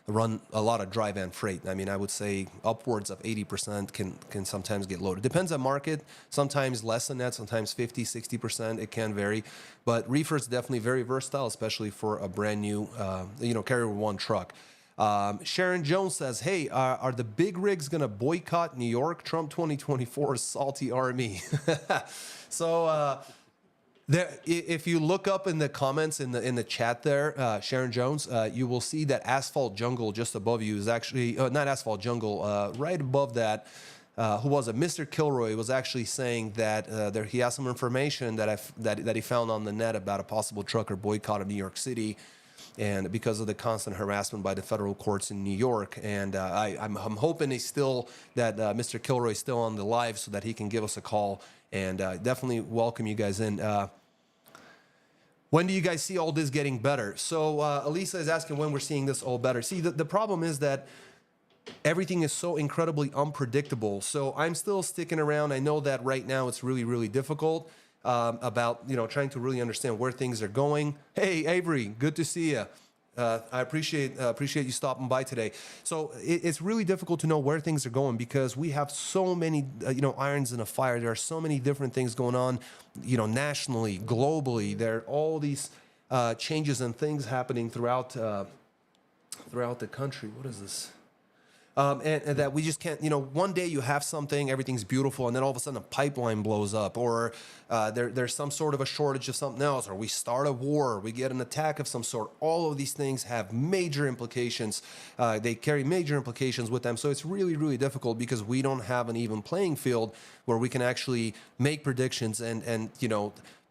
[SPEAKER 1] run a lot of dry van freight. I mean, I would say upwards of 80% can sometimes get loaded. Depends on market, sometimes less than that, sometimes 50, 60%, it can vary. But reefers definitely very versatile, especially for a brand new, carrier with one truck. Sharon Jones says, hey, are the big rigs going to boycott New York? Trump 2024 salty army. So if you look up in the comments in the chat there, Sharon Jones, you will see that Asphalt Jungle just above you is actually, not Asphalt Jungle, right above that, who was it? Mr. Kilroy was actually saying that he has some information that he found on the net about a possible trucker boycott of New York City, and because of the constant harassment by the federal courts in New York. And I'm hoping that Mr. Kilroy is still on the live so that he can give us a call, and definitely welcome you guys in. When do you guys see all this getting better? So Elisa is asking when we're seeing this all better. See, the problem is that everything is so incredibly unpredictable. So I'm still sticking around. I know that right now it's really, really difficult. About trying to really understand where things are going. Hey Avery, good to see you. I appreciate you stopping by today. So it's really difficult to know where things are going because we have so many irons in a fire. There are so many different things going on, nationally, globally. There are all these changes and things happening throughout the country. What is this? And that we just can't, one day you have something, everything's beautiful, and then all of a sudden a pipeline blows up, or there's some sort of a shortage of something else, or we start a war, or we get an attack of some sort. All of these things have major implications. They carry major implications with them. So it's really, really difficult because we don't have an even playing field where we can actually make predictions and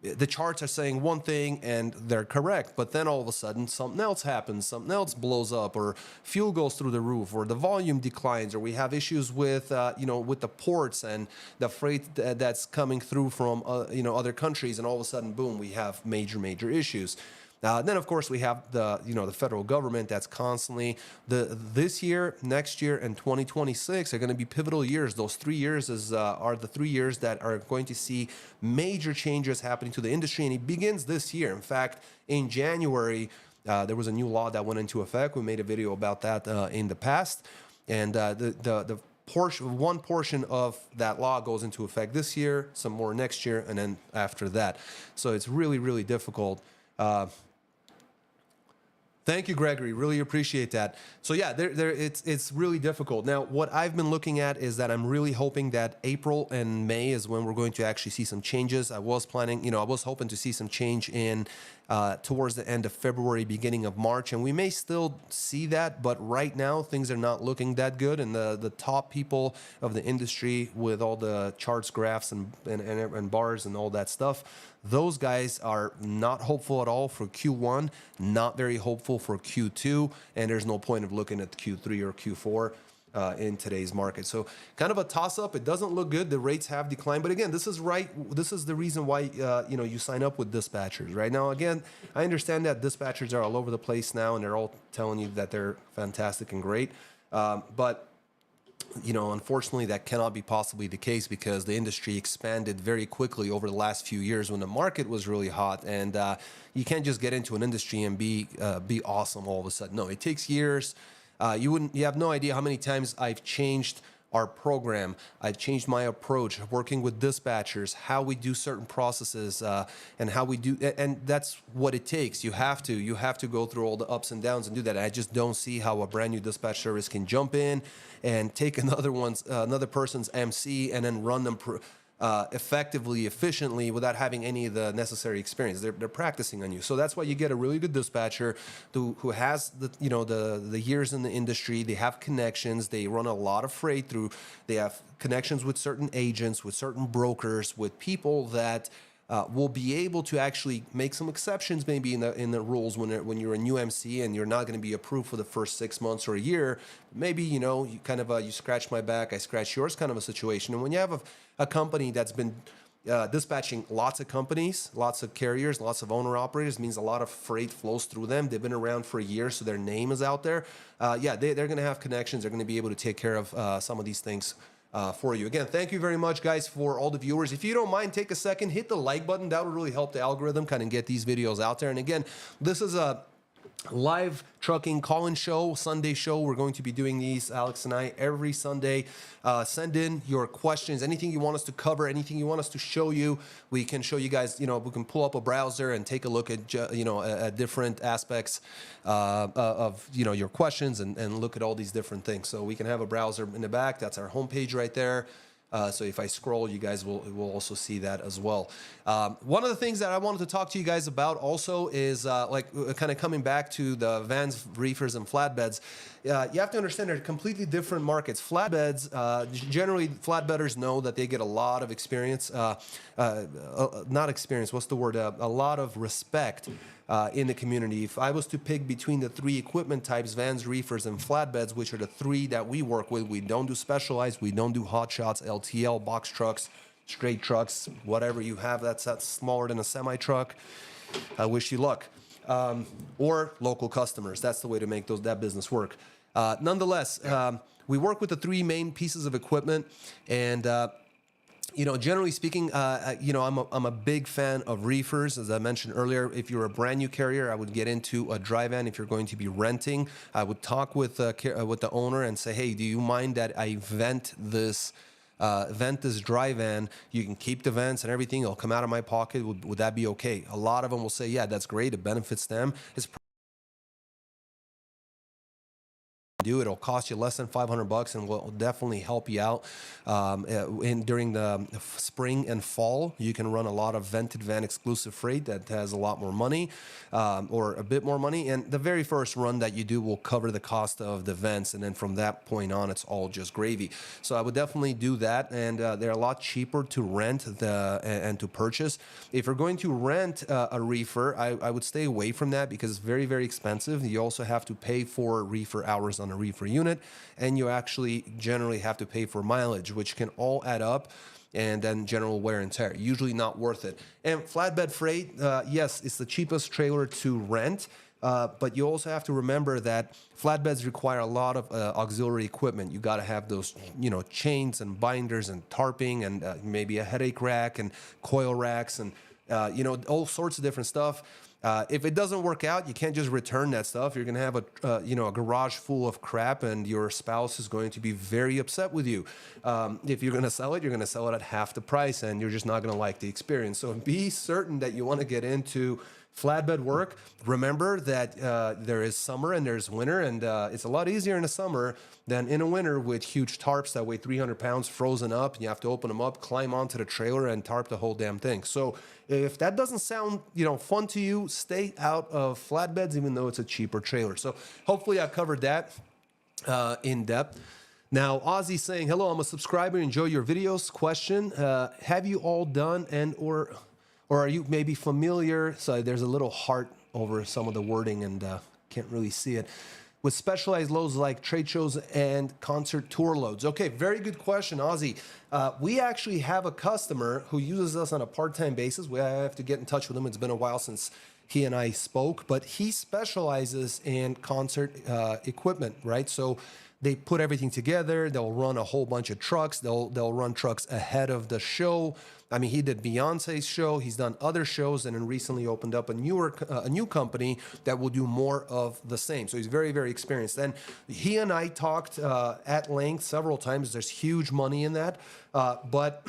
[SPEAKER 1] the charts are saying one thing and they're correct, but then all of a sudden something else happens, something else blows up, or fuel goes through the roof, or the volume declines, or we have issues with with the ports and the freight that's coming through from other countries, and all of a sudden, boom, we have major issues. Then, of course, we have the federal government that's constantly this year, next year, and 2026 are going to be pivotal years. Those 3 years are the 3 years that are going to see major changes happening to the industry, and it begins this year. In fact, in January, there was a new law that went into effect. We made a video about that in the past. And the one portion of that law goes into effect this year, some more next year, and then after that. So it's really, really difficult. Thank you, Gregory. Really appreciate that. So yeah, it's really difficult. Now, what I've been looking at is that I'm really hoping that April and May is when we're going to actually see some changes. I was planning, I was hoping to see some change in towards the end of February, beginning of March, and we may still see that. But right now, things are not looking that good, and the top people of the industry with all the charts, graphs, and bars and all that stuff, those guys are not hopeful at all for Q1, not very hopeful for Q2, and there's no point of looking at Q3 or Q4 in today's market. So kind of a toss-up. It doesn't look good. The rates have declined, but again, this is the reason why you sign up with dispatchers. Right now, again, I understand that dispatchers are all over the place now, and they're all telling you that they're fantastic and great, but unfortunately, that cannot be possibly the case because the industry expanded very quickly over the last few years when the market was really hot, and you can't just get into an industry and be awesome all of a sudden. No, it takes years. You have no idea how many times I've changed our program. I've changed my approach, working with dispatchers, how we do certain processes, and how we do, and that's what it takes. You have to go through all the ups and downs and do that. I just don't see how a brand new dispatch service can jump in and take another person's MC and then run them effectively, efficiently, without having any of the necessary experience. They're practicing on you. So that's why you get a really good dispatcher who has the years in the industry. They have connections. They run a lot of freight through. They have connections with certain agents, with certain brokers, with people that will be able to actually make some exceptions maybe in the rules when you're a new MC and you're not going to be approved for the first 6 months or a year. Maybe you kind of you scratch my back, I scratch yours kind of a situation. And when you have a company that's been dispatching lots of companies, lots of carriers, lots of owner operators, means a lot of freight flows through them. They've been around for a year, so their name is out there. They're going to have connections. They're going to be able to take care of some of these things for you. Again, thank you very much, guys, for all the viewers. If you don't mind, take a second, hit the like button. That would really help the algorithm kind of get these videos out there. And again, this is a live trucking call-in show, Sunday show. We're going to be doing these, Alex and I, every Sunday. Send in your questions, anything you want us to cover, anything you want us to show you. We can show you guys, we can pull up a browser and take a look at, at different aspects of, your questions and look at all these different things. So we can have a browser in the back. That's our homepage right there. So if I scroll, you guys will also see that as well. One of the things that I wanted to talk to you guys about also is kind of coming back to the vans, reefers, and flatbeds. You have to understand they're completely different markets. Flatbeds, generally flatbedders know that they get a lot of experience, not experience, what's the word? A lot of respect in the community. If I was to pick between the three equipment types, vans, reefers, and flatbeds, which are the three that we work with, we don't do specialized, we don't do hot shots, LTL, box trucks, straight trucks, whatever you have that's smaller than a semi-truck. I wish you luck. Or local customers. That's the way to make that business work. Nonetheless, we work with the three main pieces of equipment, and generally speaking, I'm a big fan of reefers. As I mentioned earlier, if you're a brand new carrier, I would get into a dry van. If you're going to be renting, I would talk with the owner and say, hey, do you mind that I vent this dry van? You can keep the vents and everything. It'll come out of my pocket. Would that be okay? A lot of them will say, yeah, that's great. It benefits them. It'll cost you less than $500 and will definitely help you out. During the spring and fall, you can run a lot of vented van exclusive freight that has a lot more money, or a bit more money. And the very first run that you do will cover the cost of the vents, and then from that point on, it's all just gravy. So I would definitely do that, and they're a lot cheaper to rent and to purchase. If you're going to rent a reefer, I would stay away from that because it's very, very expensive. You also have to pay for reefer hours on a reefer unit, and you actually generally have to pay for mileage, which can all add up, and then general wear and tear. Usually not worth it. And flatbed freight, yes, it's the cheapest trailer to rent, but you also have to remember that flatbeds require a lot of auxiliary equipment. You got to have those, chains and binders and tarping and maybe a headache rack and coil racks and all sorts of different stuff. If it doesn't work out, you can't just return that stuff. You're going to have a garage full of crap, and your spouse is going to be very upset with you. If you're going to sell it, you're going to sell it at half the price, and you're just not going to like the experience. So be certain that you want to get into flatbed work. Remember that there is summer and there's winter, and it's a lot easier in the summer than in a winter with huge tarps that weigh 300 pounds frozen up, and you have to open them up, climb onto the trailer, and tarp the whole damn thing. So if that doesn't sound fun to you, stay out of flatbeds, even though it's a cheaper trailer. So hopefully I covered that in depth. Now, Ozzy saying, hello, I'm a subscriber, enjoy your videos. Question, have you all done or are you maybe familiar? So there's a little heart over some of the wording, and can't really see it. With specialized loads like trade shows and concert tour loads. Okay, very good question, Ozzy. We actually have a customer who uses us on a part-time basis. I have to get in touch with him. It's been a while since he and I spoke, but he specializes in concert equipment, right? So they put everything together. They'll run a whole bunch of trucks. They'll run trucks ahead of the show. I mean, he did Beyonce's show. He's done other shows, and then recently opened up a new company that will do more of the same. So he's very, very experienced. And he and I talked at length several times. There's huge money in that, but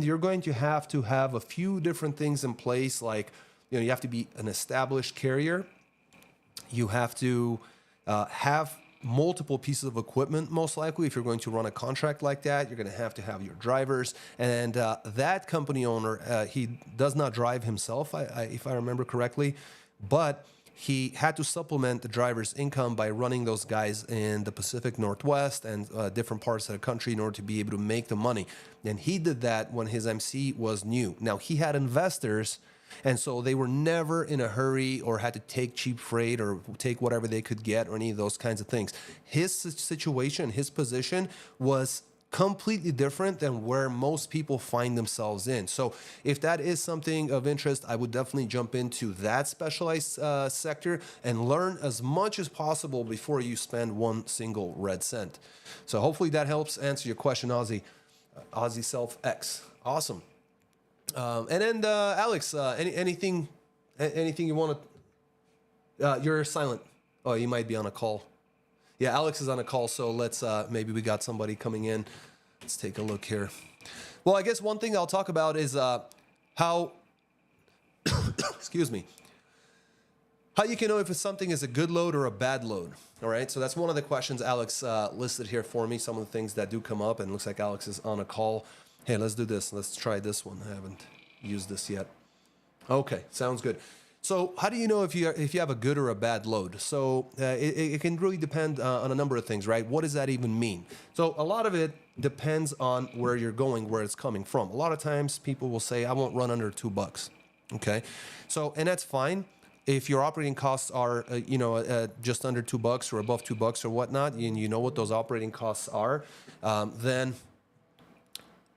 [SPEAKER 1] you're going to have a few different things in place. Like, you have to be an established carrier. You have to have multiple pieces of equipment. Most likely, if you're going to run a contract like that, you're going to have your drivers. And that company owner, he does not drive himself, if I remember correctly, but he had to supplement the driver's income by running those guys in the Pacific Northwest and different parts of the country in order to be able to make the money. And he did that when his MC was new. Now, he had investors, and so they were never in a hurry or had to take cheap freight or take whatever they could get or any of those kinds of things. His situation, his position was completely different than where most people find themselves in. So if that is something of interest, I would definitely jump into that specialized sector and learn as much as possible before you spend one single red cent. So hopefully that helps answer your question, Ozzy. Ozzy Self X. Awesome. And then Alex, anything you want to? You're silent. Oh, you might be on a call. Yeah, Alex is on a call, so let's maybe we got somebody coming in. Let's take a look here. Well, I guess one thing I'll talk about is how excuse me, how you can know if something is a good load or a bad load. All right, so that's one of the questions Alex listed here for me. Some of the things that do come up, and it looks like Alex is on a call. Hey, let's do this. Let's try this one. I haven't used this yet. Okay, sounds good. So how do you know if you have a good or a bad load? So it can really depend on a number of things, right? What does that even mean? So a lot of it depends on where you're going, where it's coming from. A lot of times people will say, I won't run under $2. Okay, so, and that's fine. If your operating costs are, just under $2 or above $2 or whatnot, and you know what those operating costs are, then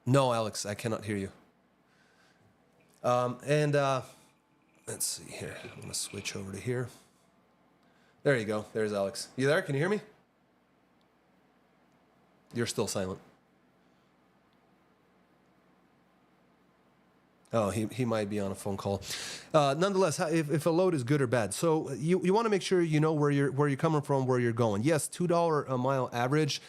[SPEAKER 1] no, Alex, I cannot hear you. Let's see here. I'm going to switch over to here. There you go. There's Alex. You there? Can you hear me? You're still silent. Oh, he might be on a phone call. Nonetheless, if a load is good or bad, so you want to make sure you know where you're coming from, where you're going. Yes, $2 a mile average,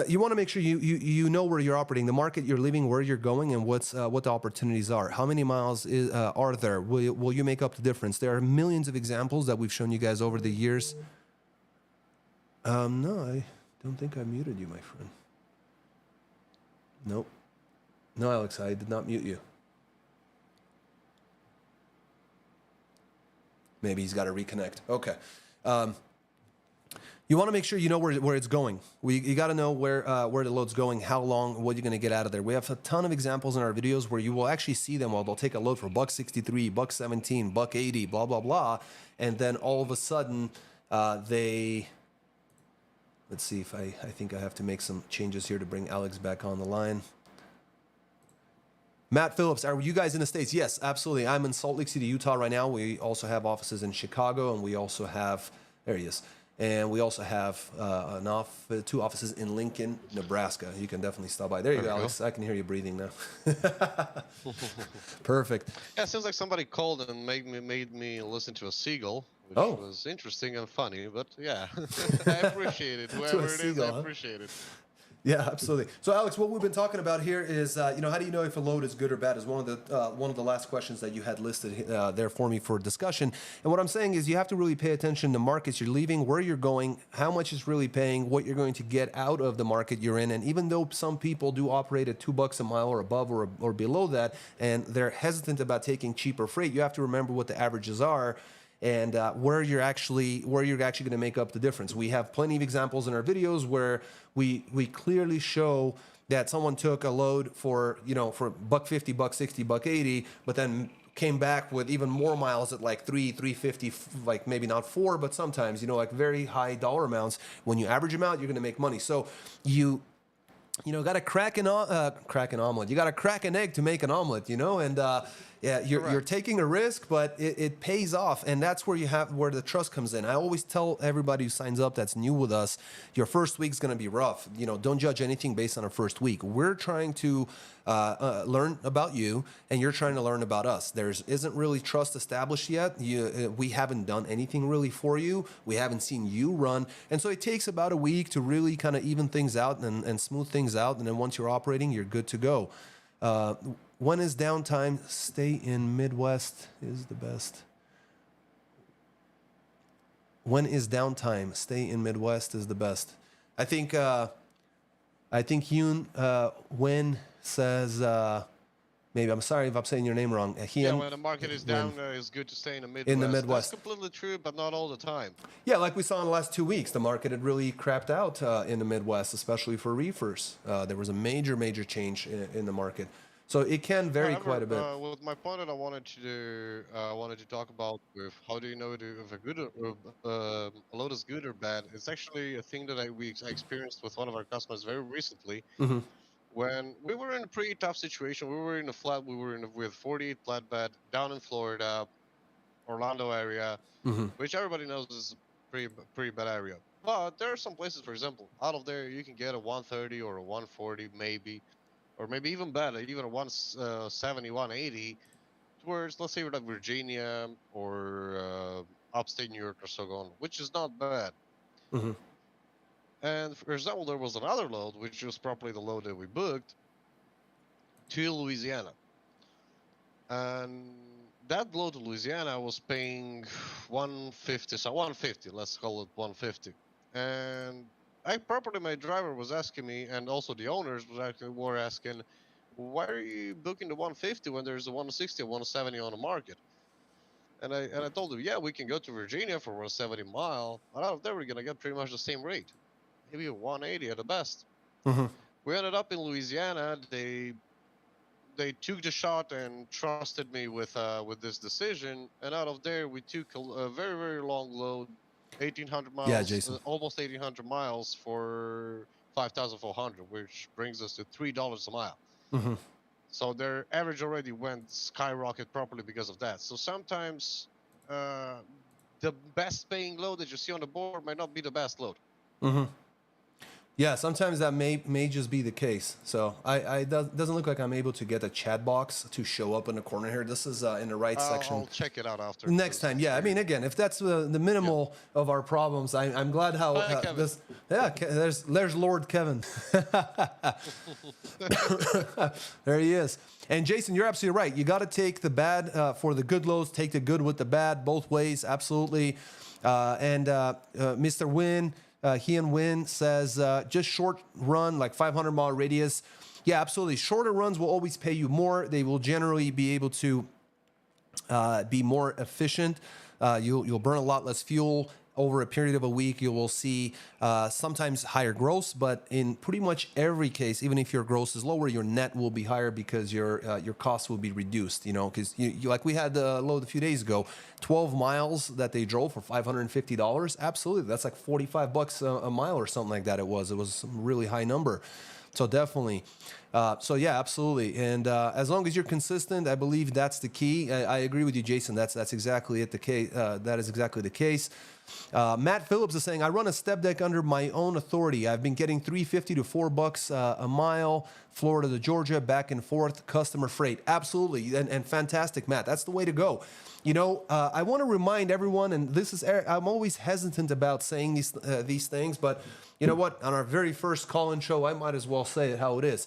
[SPEAKER 1] you want to make sure you know where you're operating, the market you're leaving, where you're going, and what the opportunities are. How many miles are there? Will you make up the difference? There are millions of examples that we've shown you guys over the years. No, I don't think I muted you, my friend. Nope. No, Alex, I did not mute you. Maybe he's got to reconnect. Okay. You want to make sure you know where it's going. You got to know where the load's going, how long, what you're going to get out of there. We have a ton of examples in our videos where you will actually see them. Well, they'll take a load for $1.63, $1.17, $1.80, blah blah blah, and then all of a sudden let's see if I think I have to make some changes here to bring Alex back on the line. Matt Phillips, are you guys in the States? Yes, absolutely. I'm in Salt Lake City, Utah right now. We also have offices in Chicago, and we also have, there he is. And we also have two offices in Lincoln, Nebraska. You can definitely stop by. There you go, Alex. I can hear you breathing now. Perfect.
[SPEAKER 2] Yeah, it seems like somebody called and made me listen to a seagull, which was interesting and funny. But yeah, I appreciate it. Whoever it is, I appreciate it.
[SPEAKER 1] Yeah, absolutely. So, Alex, what we've been talking about here is, how do you know if a load is good or bad? Is one of the last questions that you had listed there for me for discussion. And what I'm saying is, you have to really pay attention to markets you're leaving, where you're going, how much is really paying, what you're going to get out of the market you're in. And even though some people do operate at $2 a mile or above or below that, and they're hesitant about taking cheaper freight, you have to remember what the averages are. And where you're actually going to make up the difference. We have plenty of examples in our videos where we clearly show that someone took a load for $1.50, $1.60, $1.80, but then came back with even more miles at like $3.50, like maybe not $4, but sometimes like very high dollar amounts. When you average them out, you're going to make money. So you got to crack an omelet. You got to crack an egg to make an omelet, and yeah, you're taking a risk, but it pays off, and that's where where the trust comes in. I always tell everybody who signs up that's new with us, your first week's going to be rough. Don't judge anything based on our first week. We're trying to learn about you, and you're trying to learn about us. There isn't really trust established yet. We haven't done anything really for you. We haven't seen you run, and so it takes about a week to really kind of even things out and smooth things out, and then once you're operating, you're good to go. When is downtime? Stay in Midwest is the best. When is downtime? Stay in Midwest is the best. I think Yoon Win says, maybe, I'm sorry if I'm saying your name wrong.
[SPEAKER 2] When the market is down, it's good to stay in the Midwest.
[SPEAKER 1] In the Midwest.
[SPEAKER 2] That's completely true, but not all the time.
[SPEAKER 1] Yeah, like we saw in the last 2 weeks, the market had really crapped out in the Midwest, especially for reefers. There was a major change in the market. So it can vary quite a bit.
[SPEAKER 2] With my point that I wanted to talk about with how do you know if a load is good or bad, it's actually a thing that I experienced with one of our customers very recently.
[SPEAKER 1] Mm-hmm.
[SPEAKER 2] When we were in a pretty tough situation. We were with 48 flatbed down in Florida, Orlando area,
[SPEAKER 1] mm-hmm.
[SPEAKER 2] which everybody knows is a pretty bad area. But there are some places, for example, out of there you can get a 130 or a 140 maybe. Or maybe even better, even a 170, 180, towards, let's say, like Virginia or upstate New York or so on, which is not bad.
[SPEAKER 1] Mm-hmm.
[SPEAKER 2] And for example, there was another load, which was probably the load that we booked, to Louisiana. And that load to Louisiana was paying 150, so 150, let's call it 150. And my driver was asking me, and also the owners were asking, why are you booking the 150 when there's a 160 or 170 on the market? And I told him, yeah, we can go to Virginia for 170 mile, but out of there we're gonna get pretty much the same rate, maybe a 180 at the best.
[SPEAKER 1] Mm-hmm.
[SPEAKER 2] We ended up in Louisiana. They took the shot and trusted me with this decision, and out of there we took a very long load. 1,800 miles,
[SPEAKER 1] yeah, Jason.
[SPEAKER 2] Almost 1,800 miles for 5,400, which brings us to $3 a mile.
[SPEAKER 1] Mm-hmm.
[SPEAKER 2] So their average already went skyrocket properly because of that. So sometimes the best paying load that you see on the board might not be the best load.
[SPEAKER 1] Mm-hmm. Yeah, sometimes that may just be the case. So it doesn't look like I'm able to get a chat box to show up in the corner here. This is in the right section.
[SPEAKER 2] I'll check it out after.
[SPEAKER 1] Next time, yeah. I mean, again, if that's the minimal of our problems, I'm glad how this. Yeah, there's Lord Kevin. There he is. And Jason, you're absolutely right. You got to take the bad for the good loads. Take the good with the bad, both ways. Absolutely. And Mr. Win. Hean Win says, just short run, like 500-mile radius. Yeah, absolutely. Shorter runs will always pay you more. They will generally be able to be more efficient. You'll burn a lot less fuel. Over a period of a week, you will see sometimes higher gross, but in pretty much every case, even if your gross is lower, your net will be higher because your costs will be reduced. Because you like we had the load a few days ago, 12 miles that they drove for $550. Absolutely, that's like $45 a mile or something like that. It was a really high number. So definitely. So yeah, absolutely. And as long as you're consistent, I believe that's the key. I agree with you, Jason. That's exactly it. The case. That is exactly the case. Matt Phillips is saying, I run a step deck under my own authority. I've been getting $3.50 to $4 a mile, Florida to Georgia, back and forth, customer freight. Absolutely. And fantastic, Matt. That's the way to go. You know, I want to remind everyone, and this is, I'm always hesitant about saying these things, but you know what? On our very first call-in show, I might as well say it how it is.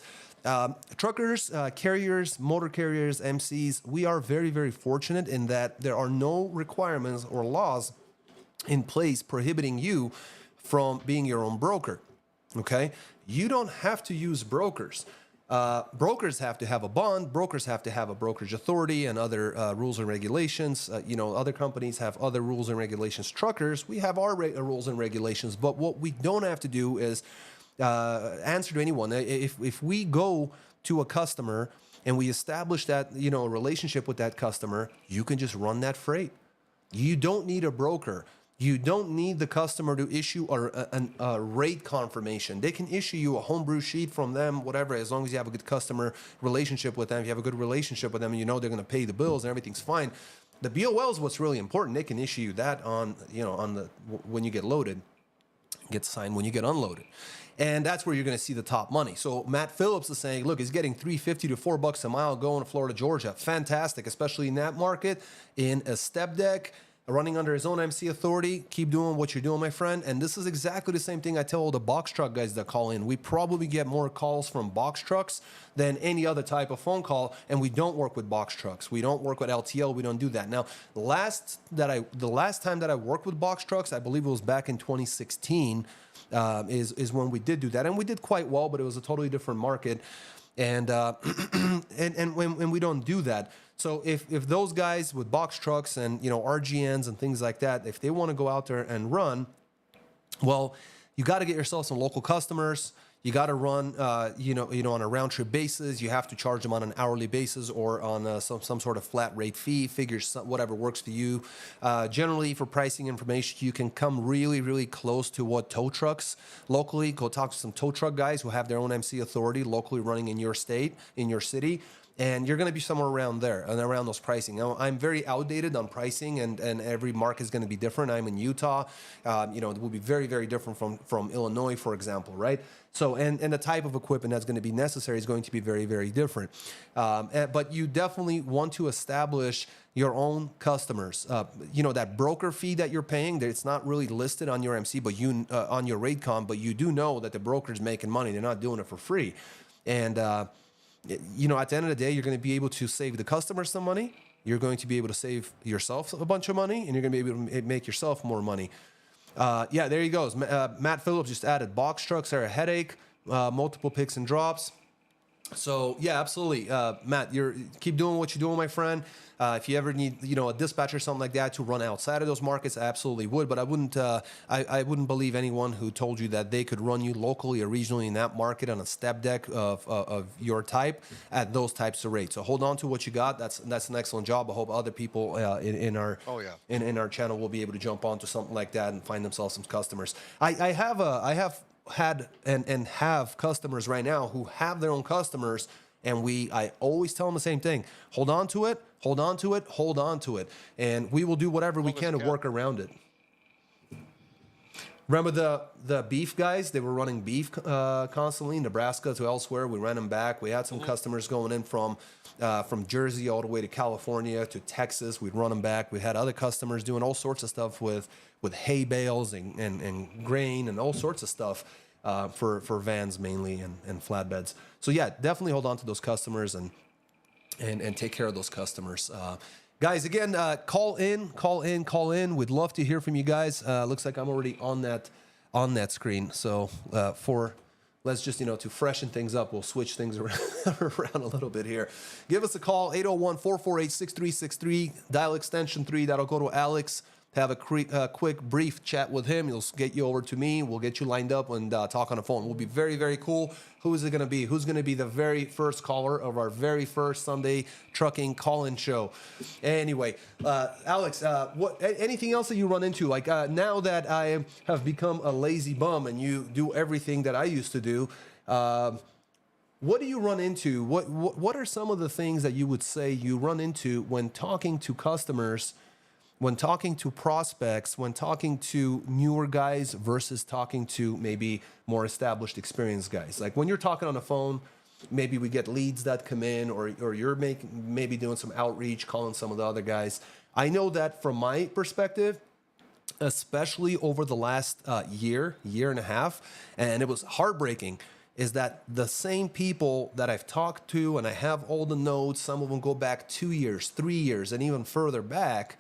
[SPEAKER 1] Truckers, carriers, motor carriers, MCs, we are very, very fortunate in that there are no requirements or laws in place prohibiting you from being your own broker. Okay? You don't have to use brokers. Brokers have to have a bond. Brokers have to have a brokerage authority and other rules and regulations. You know, other companies have other rules and regulations. Truckers, we have our rules and regulations. But what we don't have to do is answer to anyone. If we go to a customer and we establish that, you know, a relationship with that customer, you can just run that freight. You don't need a broker. You don't need the customer to issue a rate confirmation. They can issue you a homebrew sheet from them, whatever, as long as you have a good customer relationship with them. If you have a good relationship with them and you know they're going to pay the bills and everything's fine. The BOL is what's really important. They can issue you that on, you know, on the when you get loaded, gets signed when you get unloaded. And that's where you're going to see the top money. So Matt Phillips is saying, look, he's getting $3.50 to $4 a mile going to Florida, Georgia. Fantastic, especially in that market, in a step deck, running under his own MC authority. Keep doing what you're doing, my friend. And this is exactly the same thing I tell all the box truck guys that call in. We probably get more calls from box trucks than any other type of phone call, and we don't work with box trucks. We don't work with LTL. We don't do that. Now, the last time that I worked with box trucks, I believe it was back in 2016, is when we did do that, and we did quite well, but it was a totally different market, and and when we don't do that. So if those guys with box trucks and, you know, RGNs and things like that, if they want to go out there and run, well, you got to get yourself some local customers. You got to run, you know, on a round trip basis. You have to charge them on an hourly basis or on some sort of flat rate fee. Figures whatever works for you. Generally, for pricing information, you can come really, really close to what tow trucks locally. Go talk to some tow truck guys who have their own MC authority locally running in your state, in your city. And you're going to be somewhere around there and around those pricing. Now, I'm very outdated on pricing, and every market is going to be different. I'm in Utah. You know, it will be very, very different from Illinois, for example, right? So, and the type of equipment that's going to be necessary is going to be very, very different. But you definitely want to establish your own customers. You know, that broker fee that you're paying, it's not really listed on your MC, but you on your rate com, but you do know that the broker's making money. They're not doing it for free. And you know, at the end of the day, you're going to be able to save the customer some money. You're going to be able to save yourself a bunch of money, and you're going to be able to make yourself more money. Yeah, there he goes. Matt Phillips just added box trucks are a headache, multiple picks and drops. So yeah, absolutely, Matt. Keep doing what you're doing, my friend. If you ever need, you know, a dispatch or something like that to run outside of those markets, I absolutely would. But I wouldn't. I wouldn't believe anyone who told you that they could run you locally or regionally in that market on a step deck of your type at those types of rates. So hold on to what you got. That's an excellent job. I hope other people in our in our channel will be able to jump onto something like that and find themselves some customers. I have had and have customers right now who have their own customers, and I always tell them the same thing: hold on to it, hold on to it, hold on to it, and we will do whatever we can to work around it. Remember the beef guys? They were running beef constantly, Nebraska to elsewhere. We ran them back. We had some customers going in from Jersey all the way to California to Texas. We'd run them back. We had other customers doing all sorts of stuff with hay bales and grain and all sorts of stuff for vans mainly and flatbeds. So yeah, definitely hold on to those customers and take care of those customers. Guys, again, call in. We'd love to hear from you guys. Looks like I'm already on that screen. So let's just, to freshen things up, we'll switch things around a little bit here. Give us a call, 801-448-6363, dial extension 3. That'll go to Alex. Have a quick, brief chat with him. He'll get you over to me. We'll get you lined up and talk on the phone. We'll be very, very cool. Who is it going to be? Who's going to be the very first caller of our very first Sunday trucking call-in show? Anyway, Alex, anything else that you run into? Like now that I have become a lazy bum and you do everything that I used to do, what do you run into? What are some of the things that you would say you run into when talking to customers, when talking to prospects, when talking to newer guys versus talking to maybe more established, experienced guys? Like when you're talking on the phone, maybe we get leads that come in, or you're maybe doing some outreach, calling some of the other guys. I know that from my perspective, especially over the last year and a half, and it was heartbreaking, is that the same people that I've talked to and I have all the notes, some of them go back 2 years, 3 years, and even further back,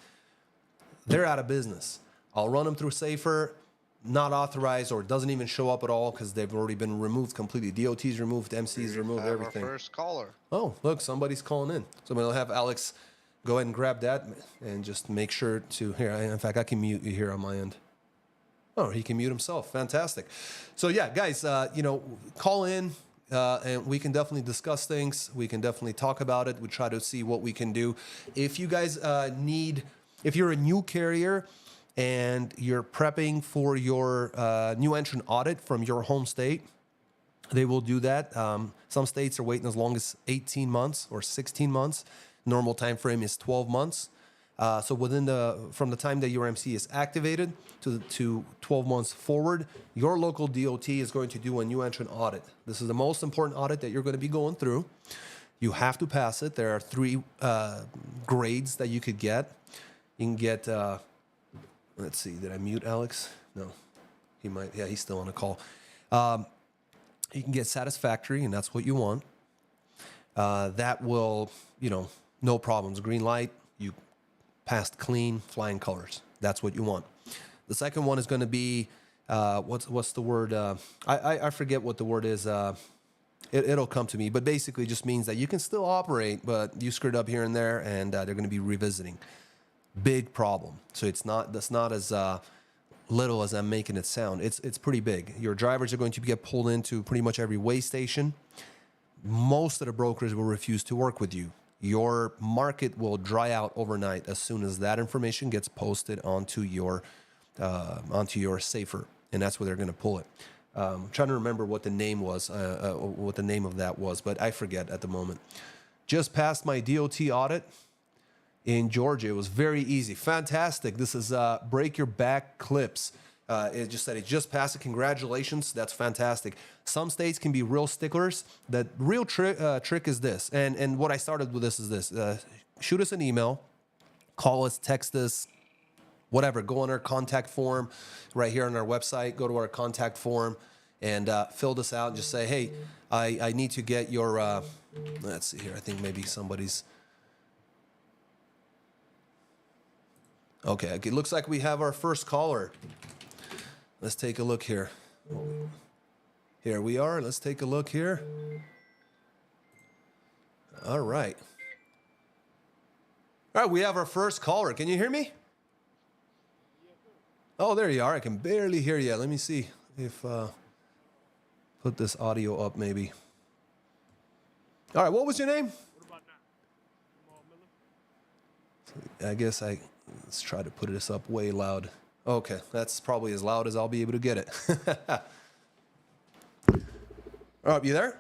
[SPEAKER 1] they're out of business. I'll run them through Safer, not authorized, or doesn't even show up at all because they've already been removed completely. DOT's removed, MC's removed, everything.
[SPEAKER 2] Our first caller.
[SPEAKER 1] Oh, look, somebody's calling in. So we'll have Alex go ahead and grab that and just make sure to here. In fact, I can mute you here on my end. Oh, he can mute himself. Fantastic. So yeah, guys, call in and we can definitely discuss things. We can definitely talk about it. We try to see what we can do. If you guys if you're a new carrier and you're prepping for your new entrant audit from your home state, they will do that. Some states are waiting as long as 18 months or 16 months. Normal time frame is 12 months. So from the time that your MC is activated to 12 months forward, your local DOT is going to do a new entrant audit. This is the most important audit that you're going to be going through. You have to pass it. There are 3 grades that you could get. You can get, let's see, did I mute Alex? No, he might. Yeah, he's still on a call. You can get satisfactory, and that's what you want. That will, no problems. Green light, you passed clean, flying colors. That's what you want. The second one is going to be, what's the word? I forget what the word is. It'll come to me, but basically just means that you can still operate, but you screwed up here and there, and they're going to be revisiting. Big problem. So that's not as little as I'm making it sound. It's pretty big. Your drivers are going to get pulled into pretty much every way station. Most of the brokers will refuse to work with you. Your market will dry out overnight as soon as that information gets posted onto your Safer, and that's where they're going to pull it. I'm trying to remember what the name was, what the name of that was, but I forget at the moment. Just passed my DOT audit in Georgia. It was very easy. Fantastic. This is break your back clips. It just said it just passed it. Congratulations. That's fantastic. Some states can be real sticklers. The real trick is this. And what I started with this is this. Shoot us an email, call us, text us, whatever. Go on our contact form right here on our website. Go to our contact form and fill this out and just say, hey, I need to get your, let's see here. I think maybe somebody's. Okay, it looks like we have our first caller. Let's take a look here. Here we are. Let's take a look here. All right. All right, we have our first caller. Can you hear me? Oh, there you are. I can barely hear you. Let me see if put this audio up maybe. All right, what was your name?
[SPEAKER 3] What about now? Jamal Miller?
[SPEAKER 1] I guess let's try to put this up way loud. Okay, that's probably as loud as I'll be able to get it. All right, you there?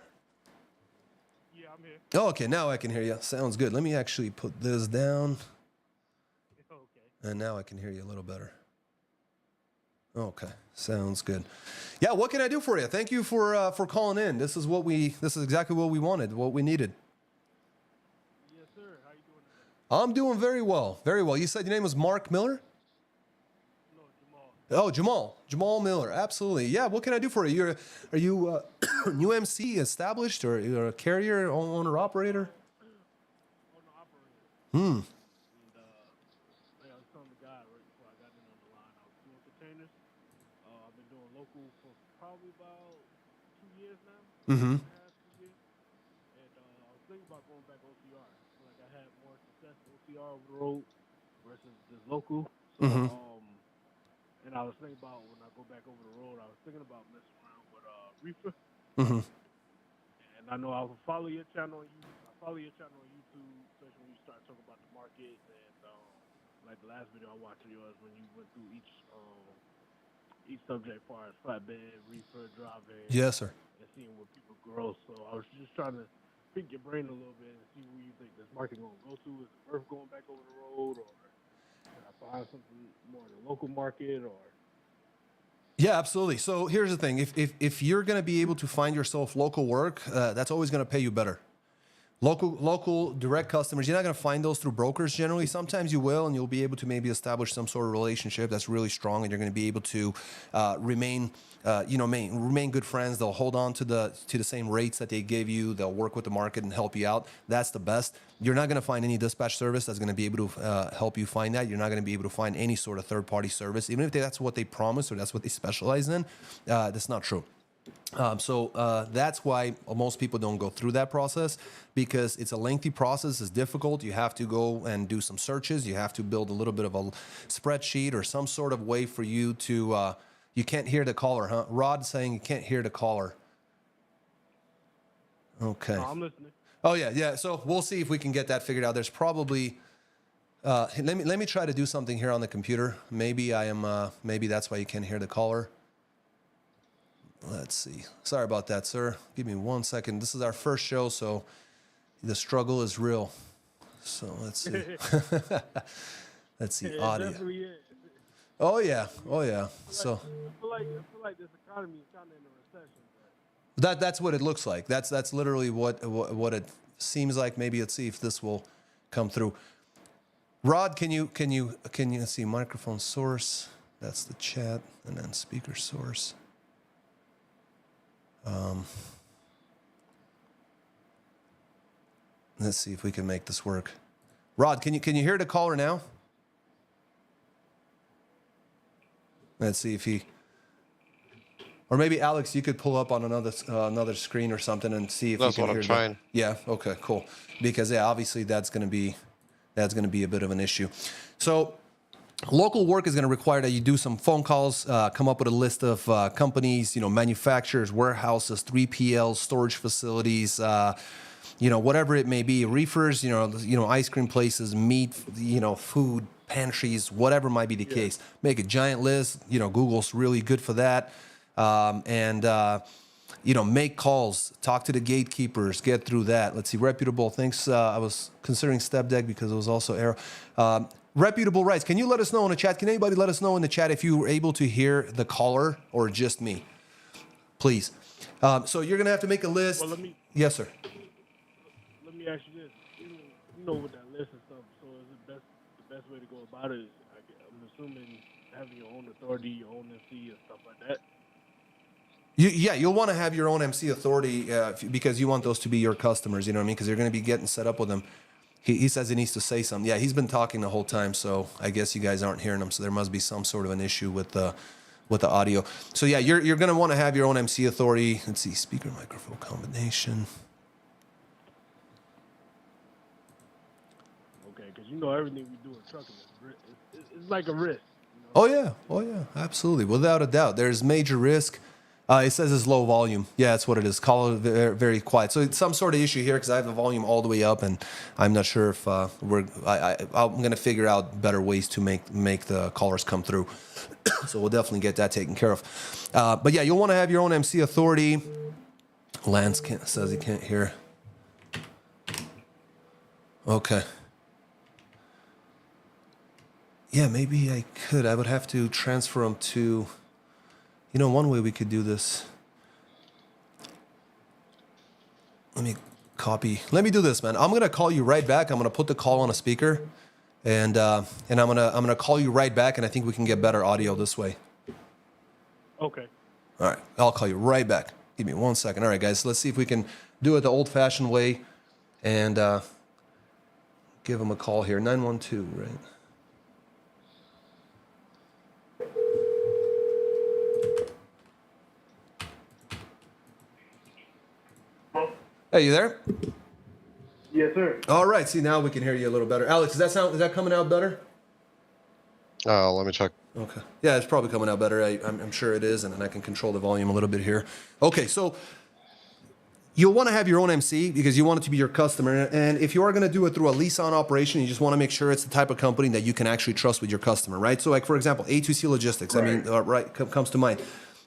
[SPEAKER 3] Yeah, I'm here.
[SPEAKER 1] Oh, okay, now I can hear you. Sounds good. Let me actually put this down.
[SPEAKER 3] Okay.
[SPEAKER 1] And now I can hear you a little better. Okay, sounds good. Yeah, what can I do for you? Thank you for calling in. This is exactly what we wanted, what we needed.
[SPEAKER 3] Yes, sir. How you doing today?
[SPEAKER 1] I'm doing very well, very well. You said your name was Mark Miller?
[SPEAKER 3] No, Jamal.
[SPEAKER 1] Oh, Jamal Miller. Absolutely. Yeah. What can I do for you? Are you new MC established, or you're a carrier, owner, operator?
[SPEAKER 3] Owner operator.
[SPEAKER 1] Hmm.
[SPEAKER 3] And I was telling the guy right before I got in on the line, I was doing containers. I've been doing local for probably about 2 years now.
[SPEAKER 1] Mm-hmm.
[SPEAKER 3] 2 years. And I was thinking about going back OTR. Like I had more success OTR over the road versus just local. So and I was thinking about when I go back over the road, I was thinking about messing around with reefer.
[SPEAKER 1] Mm-hmm.
[SPEAKER 3] And I know I will follow your channel on YouTube. I follow your channel on YouTube, especially when you start talking about the market. And like the last video I watched of yours, when you went through each subject, as far as flatbed, reefer, driving,
[SPEAKER 1] Yes, sir.
[SPEAKER 3] and seeing where people grow. So I was just trying to pick your brain a little bit and see where you think this market going to go to. Is it worth going back over the road, or can I find something more in the local market, or?
[SPEAKER 1] Yeah, absolutely. So here's the thing: if you're going to be able to find yourself local work, that's always going to pay you better. Local direct customers, you're not going to find those through brokers generally. Sometimes you will, and you'll be able to maybe establish some sort of relationship that's really strong, and you're going to be able to remain good friends. They'll hold on to the same rates that they gave you. They'll work with the market and help you out. That's the best. You're not going to find any dispatch service that's going to be able to help you find that. You're not going to be able to find any sort of third-party service, even if that's what they promise or that's what they specialize in. That's not true. So that's why most people don't go through that process, because it's a lengthy process. It's difficult. You have to go and do some searches. You have to build a little bit of a spreadsheet or some sort of way for you to, you can't hear the caller, huh? Rod saying you can't hear the caller. Okay.
[SPEAKER 3] No, I'm listening.
[SPEAKER 1] Oh yeah. So we'll see if we can get that figured out. There's probably, let me try to do something here on the computer. Maybe maybe that's why you can't hear the caller. Let's see. Sorry about that, sir. Give me 1 second. This is our first show, so the struggle is real. So let's see. Let's see.
[SPEAKER 3] Yeah,
[SPEAKER 1] Audio.
[SPEAKER 3] definitely is.
[SPEAKER 1] Oh yeah. So
[SPEAKER 3] I feel like this economy is kind of in a recession.
[SPEAKER 1] that's what it looks like. That's literally what it seems like. Maybe let's see if this will come through. Rod, can you let's see, microphone source? That's the chat, and then speaker source. Let's see if we can make this work. Rod, can you hear the caller now? Let's see if he, or maybe Alex, you could pull up on another screen or something and see if
[SPEAKER 2] That's
[SPEAKER 1] you can
[SPEAKER 2] what
[SPEAKER 1] hear.
[SPEAKER 2] I'm trying.
[SPEAKER 1] Yeah. Okay. Cool. Because obviously that's going to be a bit of an issue. So local work is going to require that you do some phone calls, come up with a list of companies, manufacturers, warehouses, 3PLs, storage facilities, whatever it may be, reefers, ice cream places, meat, food pantries, whatever might be the case. Make a giant list. Google's really good for that. Make calls, talk to the gatekeepers, get through that. Let's see, reputable. Thanks. I was considering Step Deck because it was also Arrow. Reputable rights. Can you let us know in the chat? Can anybody let us know in the chat if you were able to hear the caller or just me? Please. So you're going to have to make a list.
[SPEAKER 3] Well,
[SPEAKER 1] Yes, sir.
[SPEAKER 3] Let me ask you this. You know with that list and stuff, so is it the best way to go about it is, I'm assuming, having your own authority, your own MC and stuff like that?
[SPEAKER 1] You'll want to have your own MC authority because you want those to be your customers, you know what I mean? Because you're going to be getting set up with them. He says he needs to say something. Yeah, he's been talking the whole time, so I guess you guys aren't hearing him. So there must be some sort of an issue with the audio. So yeah, you're going to want to have your own MC authority. Let's see, speaker microphone combination.
[SPEAKER 3] Okay, because everything we do in trucking it's like a risk.
[SPEAKER 1] Oh yeah, absolutely, without a doubt. There's major risk. It says it's low volume. Yeah, that's what it is. Call it very, very quiet. So it's some sort of issue here because I have the volume all the way up, and I'm not sure if I'm going to figure out better ways to make the callers come through. So we'll definitely get that taken care of. But yeah, you'll want to have your own MC authority. Lance says he can't hear. Okay. Yeah, maybe I could. I would have to transfer them to... one way we could do this. Let me do this, man. I'm going to call you right back. I'm going to put the call on a speaker and I'm going to call you right back, and I think we can get better audio this way.
[SPEAKER 3] Okay. All
[SPEAKER 1] right. I'll call you right back. Give me 1 second. All right, guys. Let's see if we can do it the old-fashioned way and give them a call here. 912, right? Hey, you there?
[SPEAKER 3] Yes, sir.
[SPEAKER 1] All right. See, now we can hear you a little better. Alex, is that coming out better?
[SPEAKER 2] Let me check.
[SPEAKER 1] Okay. Yeah, it's probably coming out better. I'm sure it is, and then I can control the volume a little bit here. Okay, so you'll want to have your own MC because you want it to be your customer. And if you are going to do it through a lease-on operation, you just want to make sure it's the type of company that you can actually trust with your customer, right? So, like, for example, A2C Logistics, comes to mind.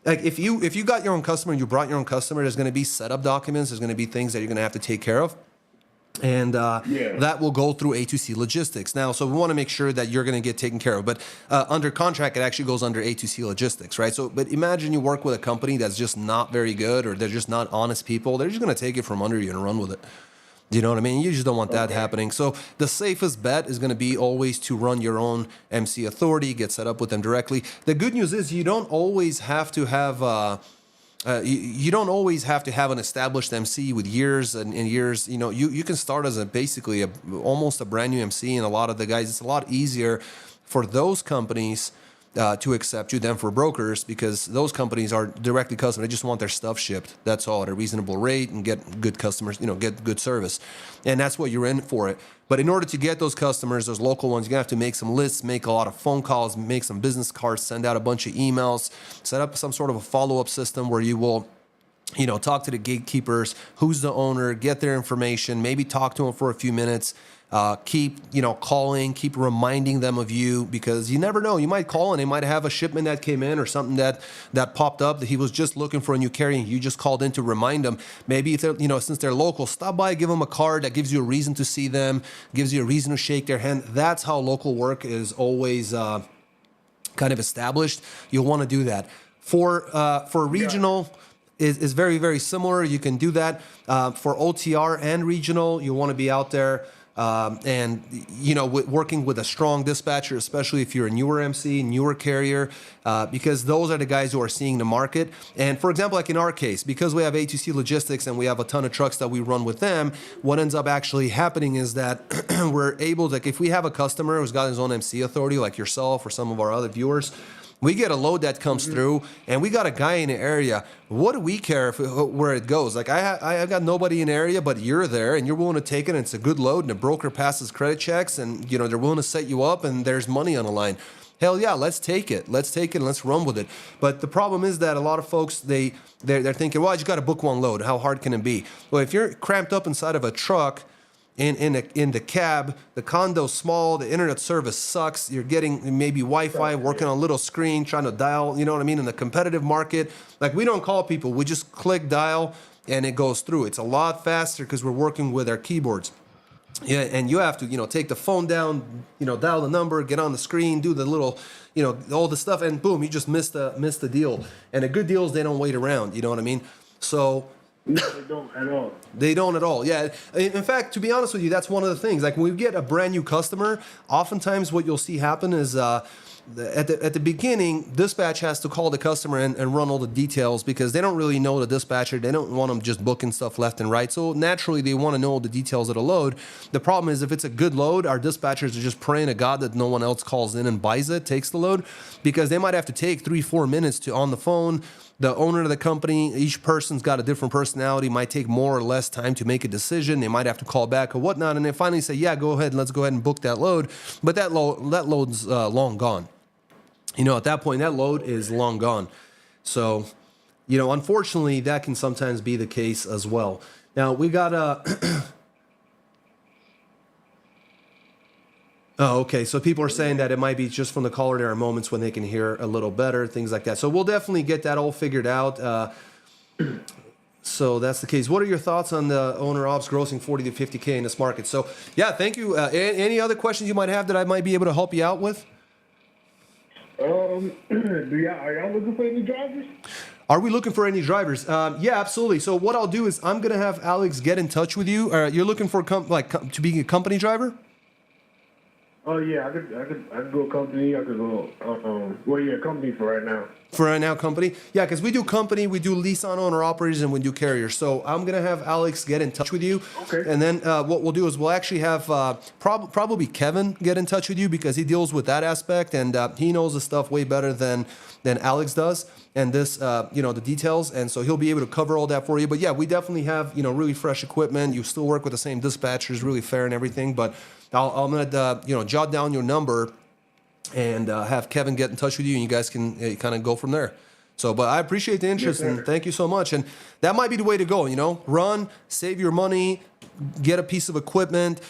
[SPEAKER 1] like if you got your own customer and you brought your own customer, there's going to be setup documents. There's going to be things that you're going to have to take care of. And that will go through A2C Logistics. Now, so we want to make sure that you're going to get taken care of. But under contract, it actually goes under A2C Logistics, right? So, but imagine you work with a company that's just not very good, or they're just not honest people. They're just going to take it from under you and run with it. You know what I mean? You just don't want that happening. So the safest bet is going to be always to run your own MC authority, get set up with them directly. The good news is you don't always have to have... you don't always have to have an established MC with years and years. You know, you can start as almost a brand new MC, and a lot of the guys, it's a lot easier for those companies to accept you than for brokers, because those companies are directly customers. They just want their stuff shipped. That's all, at a reasonable rate, and get good customers, get good service. And that's what you're in for it. But in order to get those customers, those local ones, you're going to have to make some lists, make a lot of phone calls, make some business cards, send out a bunch of emails, set up some sort of a follow-up system where you will talk to the gatekeepers, who's the owner, get their information, maybe talk to them for a few minutes. Keep calling, keep reminding them of you, because you never know. You might call and they might have a shipment that came in or something that popped up that he was just looking for a new carrier, and you just called in to remind them. Maybe if they're, since they're local, stop by, give them a card that gives you a reason to see them, gives you a reason to shake their hand. That's how local work is always kind of established. You'll want to do that. For regional, is very, very similar. You can do that. For OTR and regional, you want to be out there. And working with a strong dispatcher, especially if you're a newer MC, newer carrier, because those are the guys who are seeing the market. And for example, like in our case, because we have A2C Logistics and we have a ton of trucks that we run with them, what ends up actually happening is that we're able to, like, if we have a customer who's got his own MC authority, like yourself or some of our other viewers, we get a load that comes through, and we got a guy in the area. What do we care where it goes? Like, I got nobody in the area, but you're there, and you're willing to take it, and it's a good load, and the broker passes credit checks, and they're willing to set you up, and there's money on the line. Hell yeah, let's take it. Let's take it and let's run with it. But the problem is that a lot of folks, they're thinking, well, I just got to book one load. How hard can it be? Well, if you're cramped up inside of a truck, in the cab, the condo's small, the internet service sucks, you're getting maybe Wi-Fi, working on a little screen, trying to dial, you know what I mean, in the competitive market. Like, we don't call people, we just click dial and it goes through. It's a lot faster because we're working with our keyboards. Yeah, and you have to, take the phone down, dial the number, get on the screen, do the little, all the stuff, and boom, you just missed the deal. And the good deals, they don't wait around, you know what I mean? So...
[SPEAKER 3] No, they don't at all.
[SPEAKER 1] They don't at all. Yeah. In fact, to be honest with you, that's one of the things. Like, when we get a brand new customer, oftentimes what you'll see happen is at the beginning, dispatch has to call the customer and run all the details, because they don't really know the dispatcher. They don't want them just booking stuff left and right. So naturally, they want to know all the details of the load. The problem is, if it's a good load, our dispatchers are just praying to God that no one else calls in and buys it, takes the load, because they might have to take 3-4 minutes to on the phone. The owner of the company, each person's got a different personality, might take more or less time to make a decision. They might have to call back or whatnot, and they finally say, yeah, go ahead, let's go ahead and book that load. But that load's long gone. At that point, that load is long gone. So, unfortunately, that can sometimes be the case as well. Now, we got a... Oh, okay. So people are saying that it might be just from the caller. There are moments when they can hear a little better, things like that. So we'll definitely get that all figured out. So that's the case. What are your thoughts on the owner ops grossing 40 to 50K in this market? So, yeah, thank you. Any other questions you might have that I might be able to help you out with?
[SPEAKER 3] Are y'all looking for any drivers?
[SPEAKER 1] Are we looking for any drivers? Yeah, absolutely. So what I'll do is I'm going to have Alex get in touch with you. You're looking for to be a company driver?
[SPEAKER 3] Oh yeah, I could go company. I could go company for right now.
[SPEAKER 1] For right now, company. Yeah, because we do company, we do lease on owner operators, and we do carriers. So I'm gonna have Alex get in touch with you.
[SPEAKER 3] Okay.
[SPEAKER 1] And then what we'll do is we'll actually have probably Kevin get in touch with you, because he deals with that aspect, and he knows the stuff way better than Alex does, and this the details, and so he'll be able to cover all that for you. But yeah, we definitely have really fresh equipment. You still work with the same dispatchers, really fair and everything, but. I'm gonna jot down your number and have Kevin get in touch with you, and you guys can kind of go from there. So, but I appreciate the interest, and thank you so much. And that might be the way to go. Run, save your money, get a piece of equipment.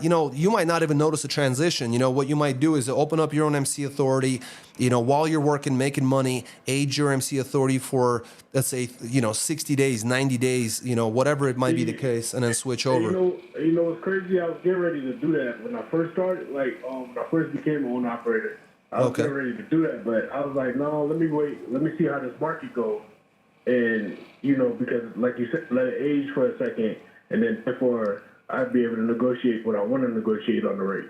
[SPEAKER 1] You might not even notice a transition. What you might do is open up your own MC authority, while you're working, making money, age your MC authority for, let's say, 60 days, 90 days, whatever it might be the case, and then switch over.
[SPEAKER 3] What's crazy? I was getting ready to do that when I first started, when I first became an owner operator. I was getting ready to do that, but I was like, no, let me wait. Let me see how this market goes. And, because like you said, let it age for a second, and then before I'd be able to negotiate what I want to negotiate on the rate.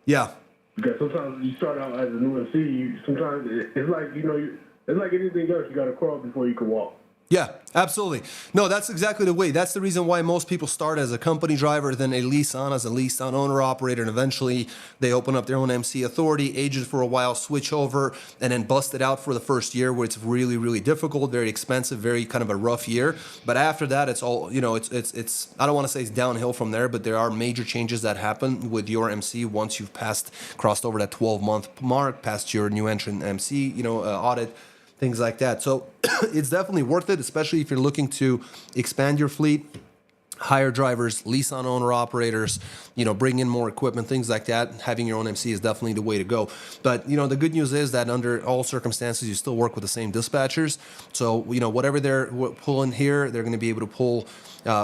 [SPEAKER 1] Yeah.
[SPEAKER 3] Because sometimes you start out as a new MC, sometimes it's like, it's like anything else, you got to crawl before you can walk.
[SPEAKER 1] Yeah, absolutely. No, that's exactly the way. That's the reason why most people start as a company driver, then they lease on as a leased on owner operator, and eventually they open up their own MC authority, age it for a while, switch over, and then bust it out for the first year where it's really, really difficult, very expensive, very kind of a rough year. But after that, it's all, it's I don't want to say it's downhill from there, but there are major changes that happen with your MC once you've crossed over that 12-month mark, past your new entrant MC, audit, things like that. So it's definitely worth it, especially if you're looking to expand your fleet, hire drivers, lease on owner operators, bring in more equipment, things like that. Having your own MC is definitely the way to go. But, the good news is that under all circumstances, you still work with the same dispatchers. So, whatever they're pulling here, they're going to be able to pull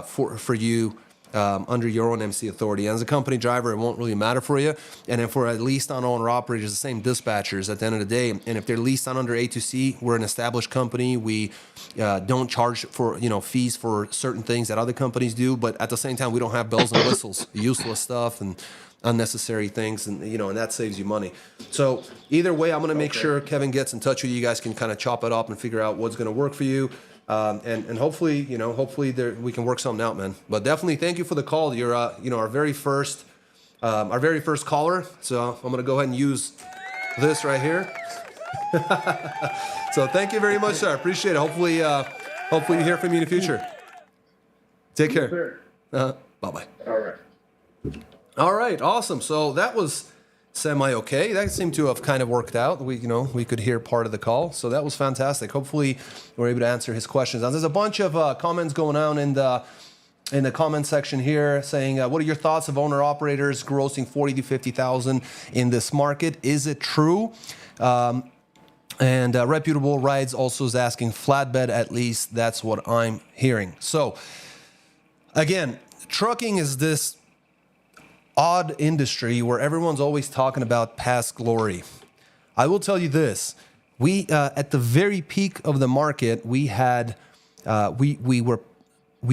[SPEAKER 1] for you under your own MC authority. As a company driver, it won't really matter for you. And if we're at least on owner operators, the same dispatchers at the end of the day. And if they're leased on under A2C, we're an established company. We don't charge for fees for certain things that other companies do. But at the same time, we don't have bells and whistles, useless stuff and unnecessary things, and and that saves you money. So either way, I'm going to make sure Kevin gets in touch with you. You guys can kind of chop it up and figure out what's going to work for you. And hopefully, we can work something out, man. But definitely, thank you for the call. You're, our very first caller. So I'm gonna go ahead and use this right here. So thank you very much, sir. I appreciate it. Hopefully, you hear from me in the future. Take care. Bye bye. All right. Awesome. So that was semi-okay. That seemed to have kind of worked out. We could hear part of the call. So that was fantastic. Hopefully we're able to answer his questions. Now, there's a bunch of comments going on in the comment section here saying, what are your thoughts of owner operators grossing 40 to 50,000 in this market? Is it true? And Reputable Rides also is asking flatbed, at least that's what I'm hearing. So again, trucking is this odd industry where everyone's always talking about past glory. I will tell you this: we at the very peak of the market, we had we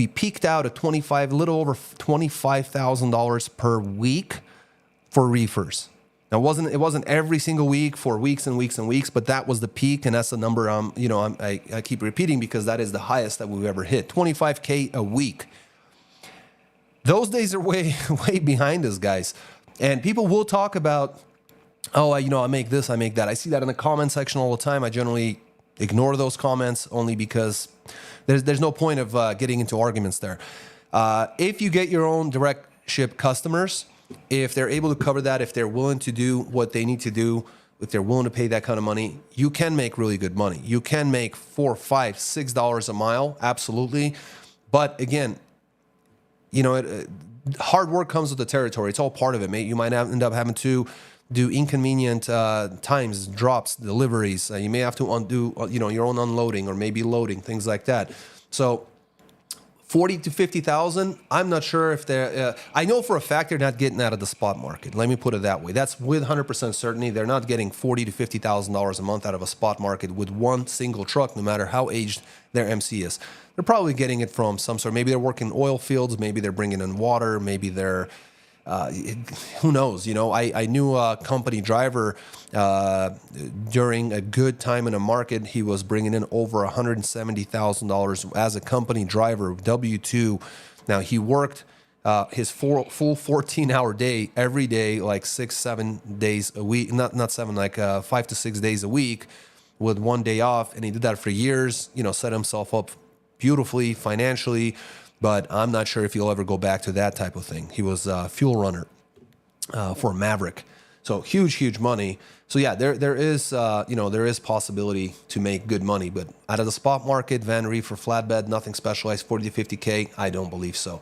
[SPEAKER 1] peaked out at little over $25,000 per week for reefers. Now it wasn't every single week for weeks and weeks and weeks, but that was the peak, and that's the number I keep repeating because that is the highest that we've ever hit. $25K a week. Those days are way behind us, guys. And people will talk about, I make this, I make that. I see that in the comment section all the time. I generally ignore those comments only because there's no point of getting into arguments there. If you get your own direct ship customers, if they're able to cover that, if they're willing to do what they need to do, if they're willing to pay that kind of money, you can make really good money. You can make $4, $5, $6 a mile, absolutely. But again, hard work comes with the territory. It's all part of it, mate. You might end up having to do inconvenient times, drops, deliveries. You may have to undo, your own unloading or maybe loading, things like that. So 40 to 50,000, I'm not sure if they're, I know for a fact they're not getting out of the spot market. Let me put it that way. That's with 100% certainty. They're not getting $40 to $50,000 a month out of a spot market with one single truck, no matter how aged their MC is. They're probably getting it from some sort. Maybe they're working oil fields. Maybe they're bringing in water. Maybe they're, who knows? I knew a company driver during a good time in the market. He was bringing in over $170,000 as a company driver, W-2. Now, he worked his full 14-hour day every day, like 6-7 days a week. Not 7, like 5 to 6 days a week with one day off. And he did that for years, set himself up beautifully financially, but I'm not sure if he'll ever go back to that type of thing. He was a fuel runner for Maverick, so huge money. So yeah, there is possibility to make good money, but out of the spot market, van reefer, flatbed, nothing specialized, 40 to 50K, I don't believe so.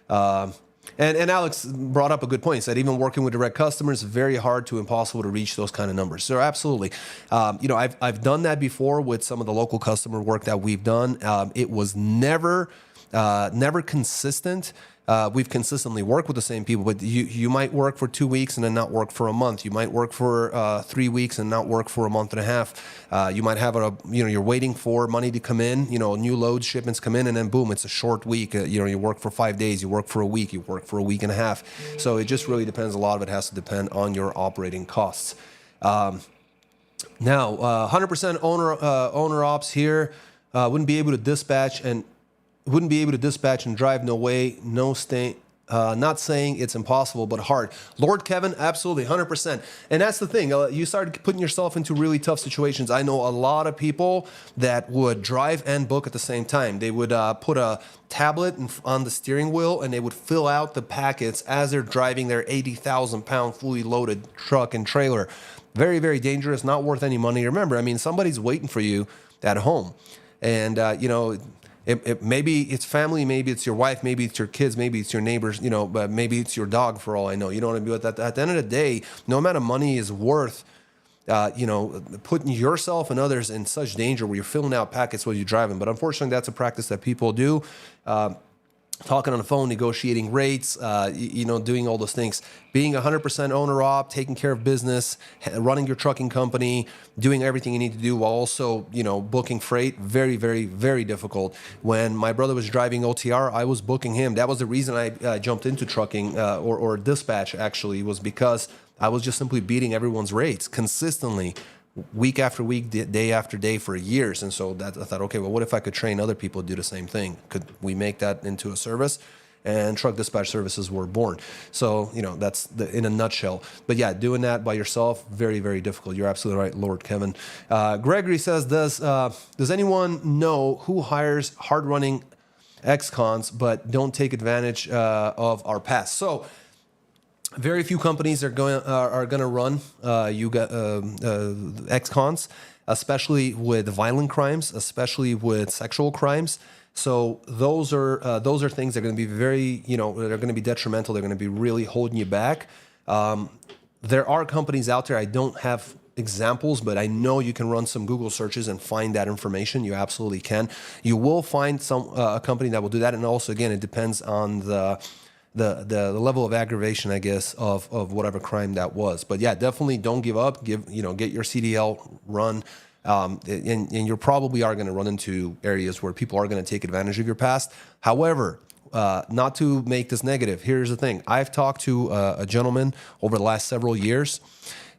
[SPEAKER 1] And Alex brought up a good point. He said even working with direct customers, very hard to impossible to reach those kind of numbers. So absolutely, I've done that before with some of the local customer work that we've done. It was never consistent. We've consistently worked with the same people, but you might work for 2 weeks and then not work for a month. You might work for 3 weeks and not work for a month and a half. You might have you're waiting for money to come in, new load shipments come in, and then boom, it's a short week. You work for 5 days, you work for a week, you work for a week and a half. So it just really depends. A lot of it has to depend on your operating costs. Now, 100% owner ops here wouldn't be able to dispatch and drive. No way, no stay. Not saying it's impossible, but hard. Lord Kevin, absolutely, 100%. And that's the thing. You started putting yourself into really tough situations. I know a lot of people that would drive and book at the same time. They would put a tablet on the steering wheel and they would fill out the packets as they're driving their 80,000-pound fully loaded truck and trailer. Very, very dangerous, not worth any money. Remember, somebody's waiting for you at home. And, maybe it's family, maybe it's your wife, maybe it's your kids, maybe it's your neighbors, but maybe it's your dog for all I know. You know what I mean? But at the end of the day, no amount of money is worth, putting yourself and others in such danger where you're filling out packets while you're driving. But unfortunately, that's a practice that people do. Talking on the phone, negotiating rates, doing all those things. Being 100% owner-op, taking care of business, running your trucking company, doing everything you need to do while also, booking freight. Very, very, very difficult. When my brother was driving OTR, I was booking him. That was the reason I jumped into trucking or dispatch, actually, was because I was just simply beating everyone's rates consistently, week after week, day after day for years. And so I thought, okay, well, what if I could train other people to do the same thing? Could we make that into a service? And truck dispatch services were born. So, that's in a nutshell. But yeah, doing that by yourself, very, very difficult. You're absolutely right, Lord Kevin. Gregory says, does anyone know who hires hard-running ex-cons but don't take advantage of our past? So, very few companies are going to run ex-cons, especially with violent crimes, especially with sexual crimes. So those are things that are going to be very, they're going to be detrimental. They're going to be really holding you back. There are companies out there. I don't have examples, but I know you can run some Google searches and find that information. You absolutely can. You will find a company that will do that. And also, again, it depends on the level of aggravation, I guess, of whatever crime that was. But yeah, definitely don't give up. Get your CDL run. And you probably are going to run into areas where people are going to take advantage of your past. However, not to make this negative, here's the thing. I've talked to a gentleman over the last several years,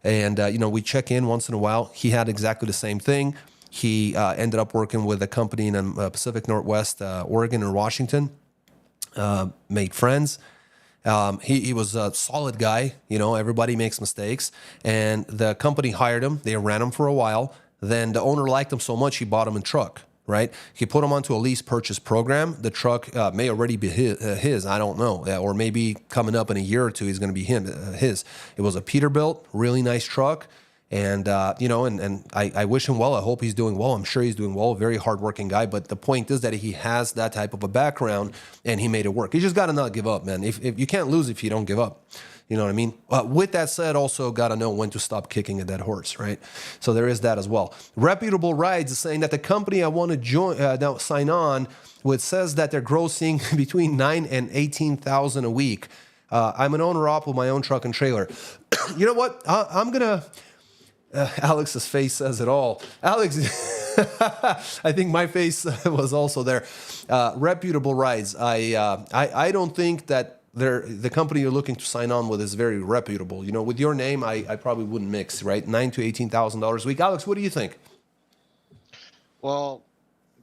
[SPEAKER 1] and we check in once in a while. He had exactly the same thing. He ended up working with a company in the Pacific Northwest, Oregon or Washington. Made friends. He was a solid guy. Everybody makes mistakes. And the company hired him. They ran him for a while. Then the owner liked him so much, he bought him a truck, right? He put him onto a lease purchase program. The truck may already be his, I don't know. Or maybe coming up in a year or two, he's going to be his. It was a Peterbilt, really nice truck. And, and I wish him well. I hope he's doing well. I'm sure he's doing well. Very hardworking guy. But the point is that he has that type of a background and he made it work. You just got to not give up, man. If you can't lose if you don't give up. You know what I mean? With that said, also got to know when to stop kicking a dead horse, right? So there is that as well. Reputable Rides is saying that the company I want to join, now sign on with says that they're grossing between $9,000 and $18,000 a week. I'm an owner-op with my own truck and trailer. You know what? I'm going to... Alex's face says it all. Alex, I think my face was also there. Reputable Rides. I don't think that the company you're looking to sign on with is very reputable. With your name, I probably wouldn't mix, right? $9,000 to $18,000 a week. Alex, what do you think?
[SPEAKER 2] Well,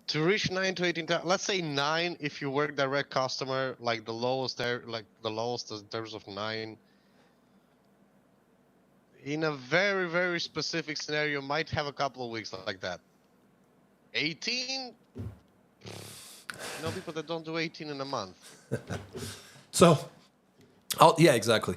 [SPEAKER 2] to reach 9 to 18,000, let's say 9 if you work direct customer, like the lowest in terms of 9. In a very, very specific scenario, might have a couple of weeks like that. 18? People that don't do 18 in a month.
[SPEAKER 1] So, yeah, exactly.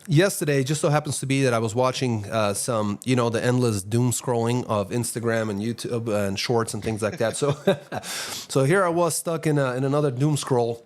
[SPEAKER 1] Yesterday, just so happens to be that I was watching some, the endless doom scrolling of Instagram and YouTube and shorts and things like that. So, so here I was stuck in another doom scroll.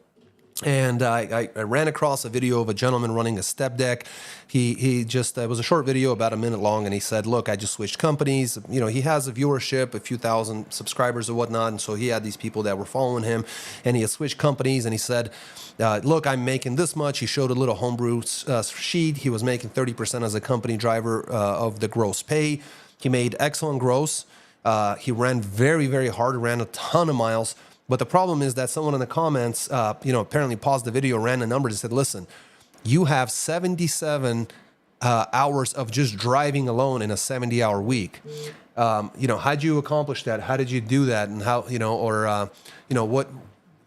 [SPEAKER 1] And I ran across a video of a gentleman running a step deck. He just, it was a short video, about a minute long, and he said, look, I just switched companies. You know, he has a viewership, a few thousand subscribers or whatnot, and so he had these people that were following him, and he had switched companies, and he said, look, I'm making this much. He showed a little homebrew sheet. He was making 30% as a company driver of the gross pay. He made excellent gross. He ran very, very hard, ran a ton of miles. But the problem is that someone in the comments, apparently paused the video, ran the numbers, and said, listen, you have 77 hours of just driving alone in a 70-hour week. How'd you accomplish that? How did you do that? And how, what,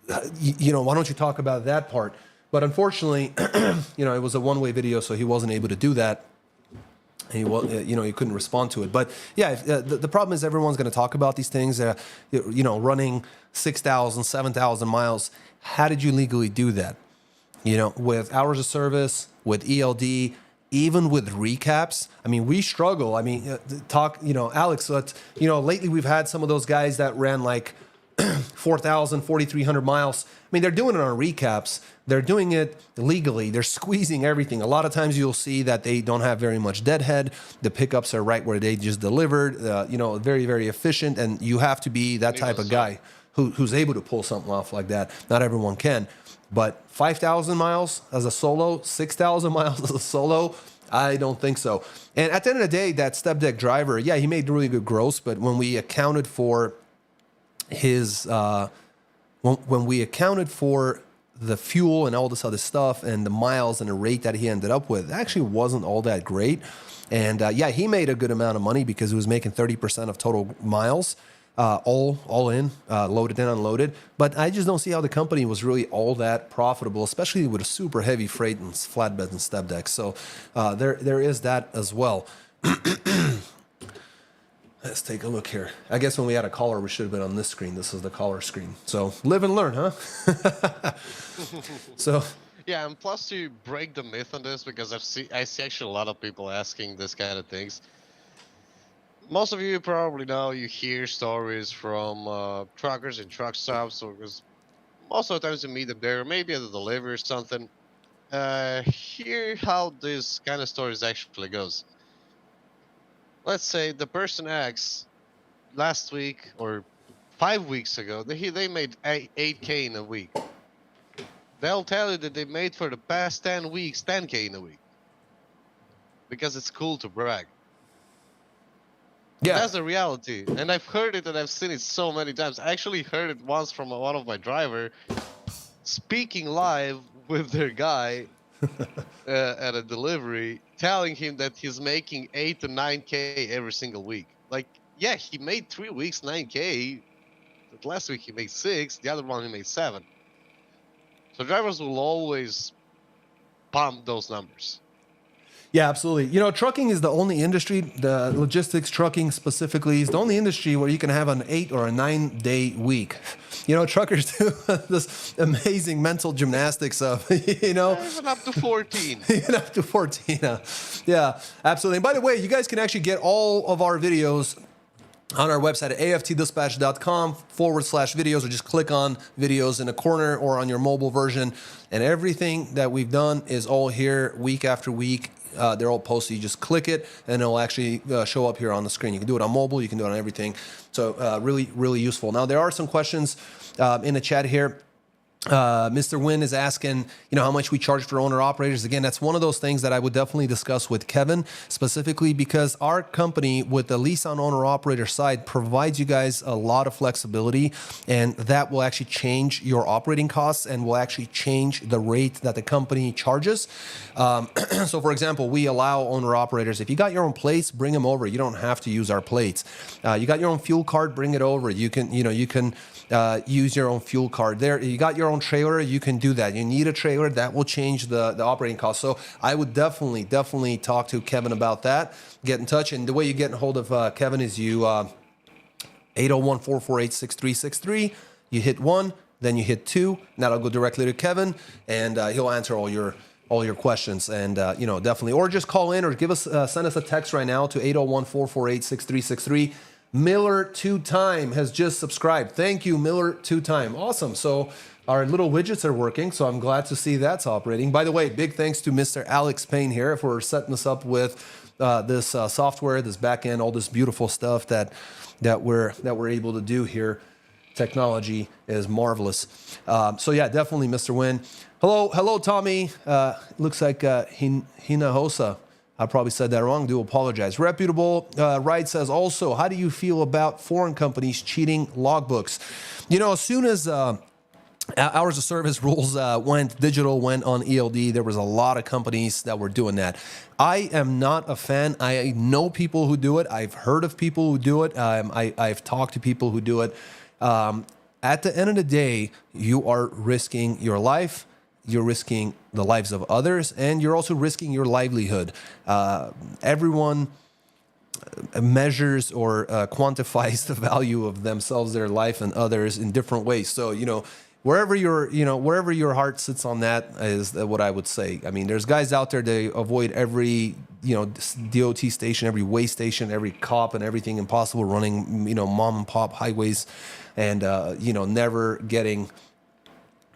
[SPEAKER 1] why don't you talk about that part? But unfortunately, it was a one-way video, so he wasn't able to do that. He couldn't respond to it. But yeah, the problem is everyone's going to talk about these things. Running 6,000, 7,000 miles. How did you legally do that? With hours of service, with ELD, even with recaps. I mean, we struggle. I mean, Alex. Lately we've had some of those guys that ran like 4,000, 4,300 miles. I mean, they're doing it on recaps. They're doing it legally. They're squeezing everything. A lot of times you'll see that they don't have very much deadhead. The pickups are right where they just delivered, very, very efficient. And you have to be that type of guy who's able to pull something off like that. Not everyone can. But 5,000 miles as a solo, 6,000 miles as a solo, I don't think so. And at the end of the day, that step deck driver, yeah, he made really good gross. But when we accounted for his, when we accounted for the fuel and all this other stuff and the miles and the rate that he ended up with, actually wasn't all that great. And he made a good amount of money because he was making 30% of total miles, all in, loaded and unloaded. But I just don't see how the company was really all that profitable, especially with a super heavy freight and flatbeds and step decks. So there is that as well. Let's take a look here. I guess when we had a caller, we should have been on this screen. This is the caller screen. So live and learn, huh? So
[SPEAKER 2] yeah, and plus to break the myth on this, because I see actually a lot of people asking this kind of things. Most of you probably know, you hear stories from truckers and truck stops, because most of the times you meet them there, maybe at the delivery or something. Hear how this kind of stories actually goes. Let's say the person X last week or 5 weeks ago, they made 8K in a week. They'll tell you that they made for the past 10 weeks 10K in a week. Because it's cool to brag.
[SPEAKER 1] yeah,
[SPEAKER 2] That's the reality. And I've heard it and I've seen it so many times. I actually heard it once from one of my driver speaking live with their guy at a delivery, telling him that he's making 8 to 9K every single week. Like, yeah, he made 3 weeks 9K. But last week he made 6. The other one he made 7. So drivers will always pump those numbers.
[SPEAKER 1] Yeah, absolutely. Trucking is the only industry, the logistics trucking specifically, is the only industry where you can have an 8 or a 9 day week. Truckers do this amazing mental gymnastics of,
[SPEAKER 2] Even up to 14.
[SPEAKER 1] Even up to 14. Yeah, absolutely. And by the way, you guys can actually get all of our videos on our website at aftdispatch.com/videos, or just click on videos in the corner or on your mobile version. And everything that we've done is all here week after week. They're all posted. You just click it and it'll actually show up here on the screen. You can do it on mobile. You can do it on everything. So really, really useful. Now, there are some questions in the chat here. Mr. Wynn is asking, how much we charge for owner operators. Again, that's one of those things that I would definitely discuss with Kevin, specifically because our company with the lease on owner operator side provides you guys a lot of flexibility, and that will actually change your operating costs and will actually change the rate that the company charges. So for example, we allow owner operators, if you got your own plates, bring them over. You don't have to use our plates. You got your own fuel card, bring it over. You can use your own fuel card there. You got your own trailer, you can do that. You need a trailer, that will change the operating cost. So I would definitely talk to Kevin about that. Get in touch. And the way you get in hold of Kevin is you 801-448-6363. You hit 1, then you hit 2. And that'll go directly to Kevin, and he'll answer all your questions. And definitely, or just call in or send us a text right now to 801-448-6363. Miller 2-time has just subscribed. Thank you, Miller 2-time. Awesome. So Our little widgets are working, so I'm glad to see that's operating. By the way, big thanks to Mr. Alex Payne here for setting us up with this software, this backend, all this beautiful stuff that we're able to do here. Technology is marvelous. So yeah, definitely, Mr. Win. Hello, Tommy. Looks like Hinahosa. I probably said that wrong. Do apologize. Reputable Right says also, how do you feel about foreign companies cheating logbooks? You know, as soon as hours of service rules went digital, went on ELD, there was a lot of companies that were doing that. I am not a fan. I know people who do it. I've heard of people who do it. I've talked to people who do it. At the end of the day, you are risking your life. You're risking the lives of others, and you're also risking your livelihood. Everyone measures or quantifies the value of themselves, their life, and others in different ways. So, you know, wherever your heart sits on that is what I would say. I mean, there's guys out there, they avoid every, DOT station, every way station, every cop and everything impossible, running, mom and pop highways, and, never getting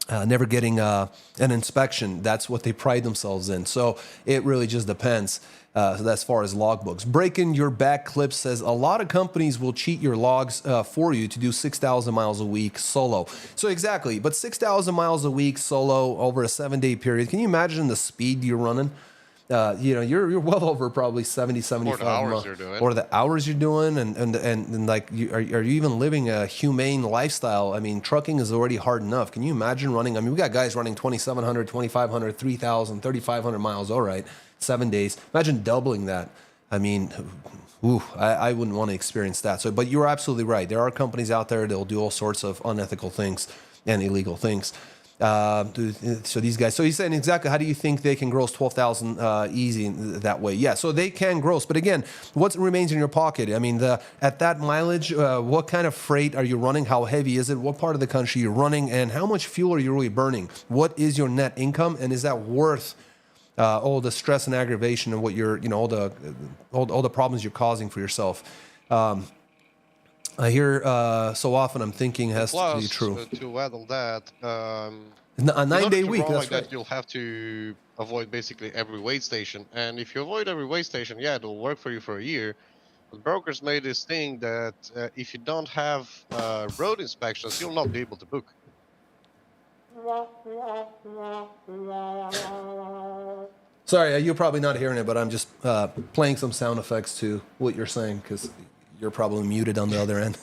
[SPEAKER 1] an inspection. That's what they pride themselves in. So it really just depends. As far as logbooks. Breaking Your Back Clip says a lot of companies will cheat your logs for you to do 6,000 miles a week solo. So exactly, but 6,000 miles a week solo over a 7-day period. Can you imagine the speed you're running? You're well over probably 70, 75 miles. Or the hours you're doing, and like, are you even living a humane lifestyle? I mean, trucking is already hard enough. Can you imagine running? I mean, we got guys running 2,700, 2,500, 3,000, 3,500 miles. All right. 7 days. Imagine doubling that. I mean, I wouldn't want to experience that. So, but you're absolutely right. There are companies out there that will do all sorts of unethical things and illegal things. So these guys. So he's saying exactly, how do you think they can gross 12,000 easy that way? Yeah. So they can gross, but again, what remains in your pocket? I mean, at that mileage, what kind of freight are you running? How heavy is it? What part of the country you're running, and how much fuel are you really burning? What is your net income, and is that worth all the stress and aggravation and what you're, all the problems you're causing for yourself? I hear so often, I'm thinking has to be true.
[SPEAKER 2] To add on that,
[SPEAKER 1] a 9-day week. That's
[SPEAKER 2] like
[SPEAKER 1] right.
[SPEAKER 2] that, you'll have to avoid basically every weigh station, and if you avoid every weigh station, yeah, it'll work for you for a year. But brokers made this thing that if you don't have road inspections, you'll not be able to book.
[SPEAKER 1] Sorry, you're probably not hearing it, but I'm just playing some sound effects to what you're saying because you're probably muted on the other end.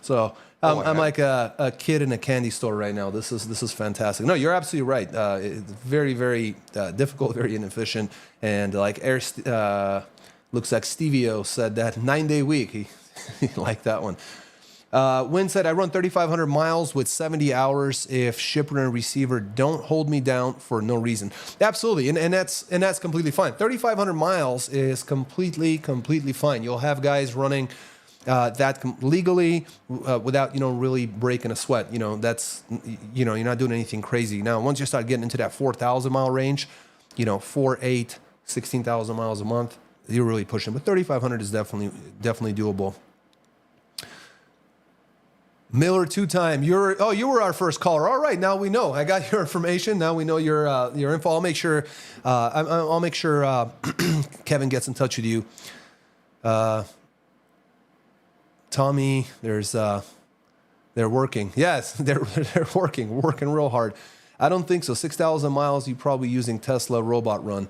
[SPEAKER 1] So I'm like a kid in a candy store right now. This is fantastic. No, you're absolutely right. It's very, very difficult, very inefficient, and like looks like Stevio said that 9-day week. He liked that one. Wynn said, I run 3,500 miles with 70 hours if shipper and receiver don't hold me down for no reason. Absolutely, and that's completely fine. 3,500 miles is completely fine. You'll have guys running that legally without, really breaking a sweat. That's, you're not doing anything crazy. Now, once you start getting into that 4,000 mile range, 4, 8, 16,000 miles a month, you're really pushing. But 3,500 is definitely doable. Miller 2-time. You were our first caller. All right, now we know. I got your information. Now we know your info. I'll make sure. I'll make sure Kevin gets in touch with you. Tommy, they're working. Yes, they're working real hard. I don't think so. 6,000 miles. You're probably using Tesla Robot Run.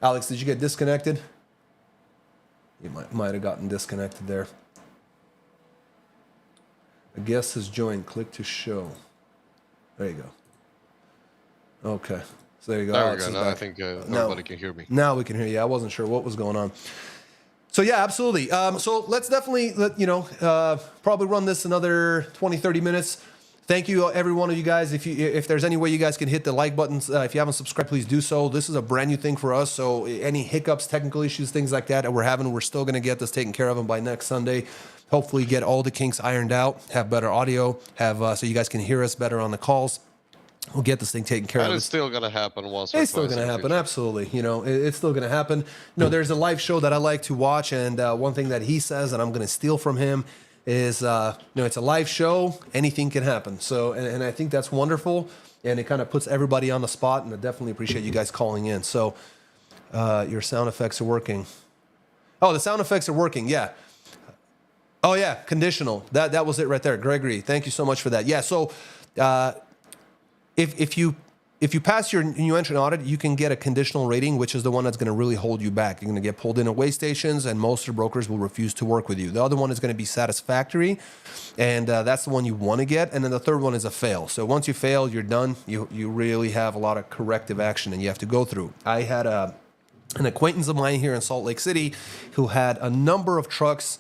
[SPEAKER 1] Alex, did you get disconnected? You might have gotten disconnected there. A guest has joined. Click to show. There you go. Okay. So there you go.
[SPEAKER 2] There we go. Now I think everybody can hear me.
[SPEAKER 1] Now we can hear you. I wasn't sure what was going on. So yeah, absolutely. So let's definitely probably run this another 20, 30 minutes. Thank you, every one of you guys. If there's any way you guys can hit the like buttons, if you haven't subscribed, please do so. This is a brand new thing for us. So any hiccups, technical issues, things like that we're having, we're still going to get this taken care of, and by next Sunday, hopefully get all the kinks ironed out, have better audio, so you guys can hear us better on the calls. We'll get this thing taken care of.
[SPEAKER 2] And it's still going to happen once.
[SPEAKER 1] It's still going to happen, absolutely. It's still going to happen. There's a live show that I like to watch, and one thing that he says, and I'm going to steal from him, is, it's a live show. Anything can happen. So, and I think that's wonderful. And it kind of puts everybody on the spot. And I definitely appreciate you guys calling in. So your sound effects are working. Oh, the sound effects are working. Yeah. Oh, yeah. Conditional. That was it right there. Gregory, thank you so much for that. Yeah. So if you pass your new entrant audit, you can get a conditional rating, which is the one that's going to really hold you back. You're going to get pulled in at weigh stations, and most of the brokers will refuse to work with you. The other one is going to be satisfactory, and that's the one you want to get. And then the third one is a fail. So once you fail, you're done. You really have a lot of corrective action, and you have to go through. I had an acquaintance of mine here in Salt Lake City who had a number of trucks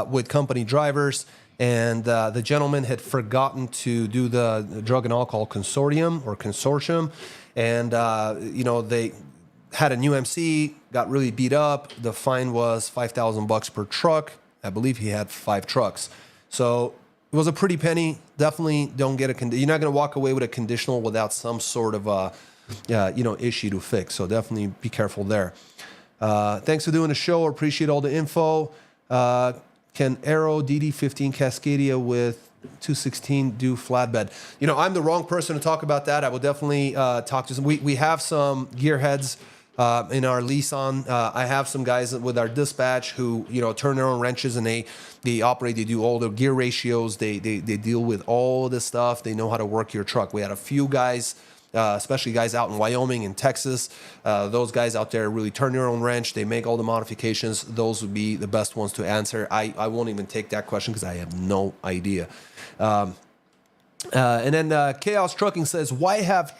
[SPEAKER 1] with company drivers. And the gentleman had forgotten to do the drug and alcohol consortium. And, they had a new MC, got really beat up. The fine was $5,000 per truck. I believe he had 5 trucks. So it was a pretty penny. Definitely don't get you're not going to walk away with a conditional without some sort of, issue to fix. So definitely be careful there. Thanks for doing the show. Appreciate all the info. Can Aero DD15 Cascadia with 216 do flatbed? I'm the wrong person to talk about that. I will definitely talk to some. We have some gearheads in our lease on. I have some guys with our dispatch who turn their own wrenches, and they operate. They do all the gear ratios. They deal with all this stuff. They know how to work your truck. We had a few guys. Especially guys out in Wyoming and Texas. Those guys out there really turn their own wrench. They make all the modifications. Those would be the best ones to answer. I won't even take that question because I have no idea. And then Chaos Trucking says, why have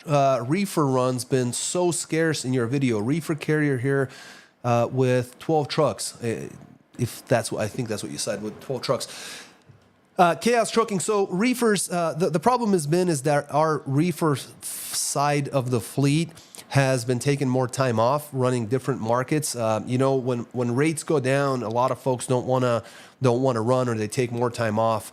[SPEAKER 1] reefer runs been so scarce in your video? Reefer carrier here with 12 trucks. If that's what I think that's what you said, with 12 trucks. Chaos Trucking. So reefers, the problem has been is that our reefer side of the fleet has been taking more time off, running different markets. When rates go down, a lot of folks don't want to run, or they take more time off.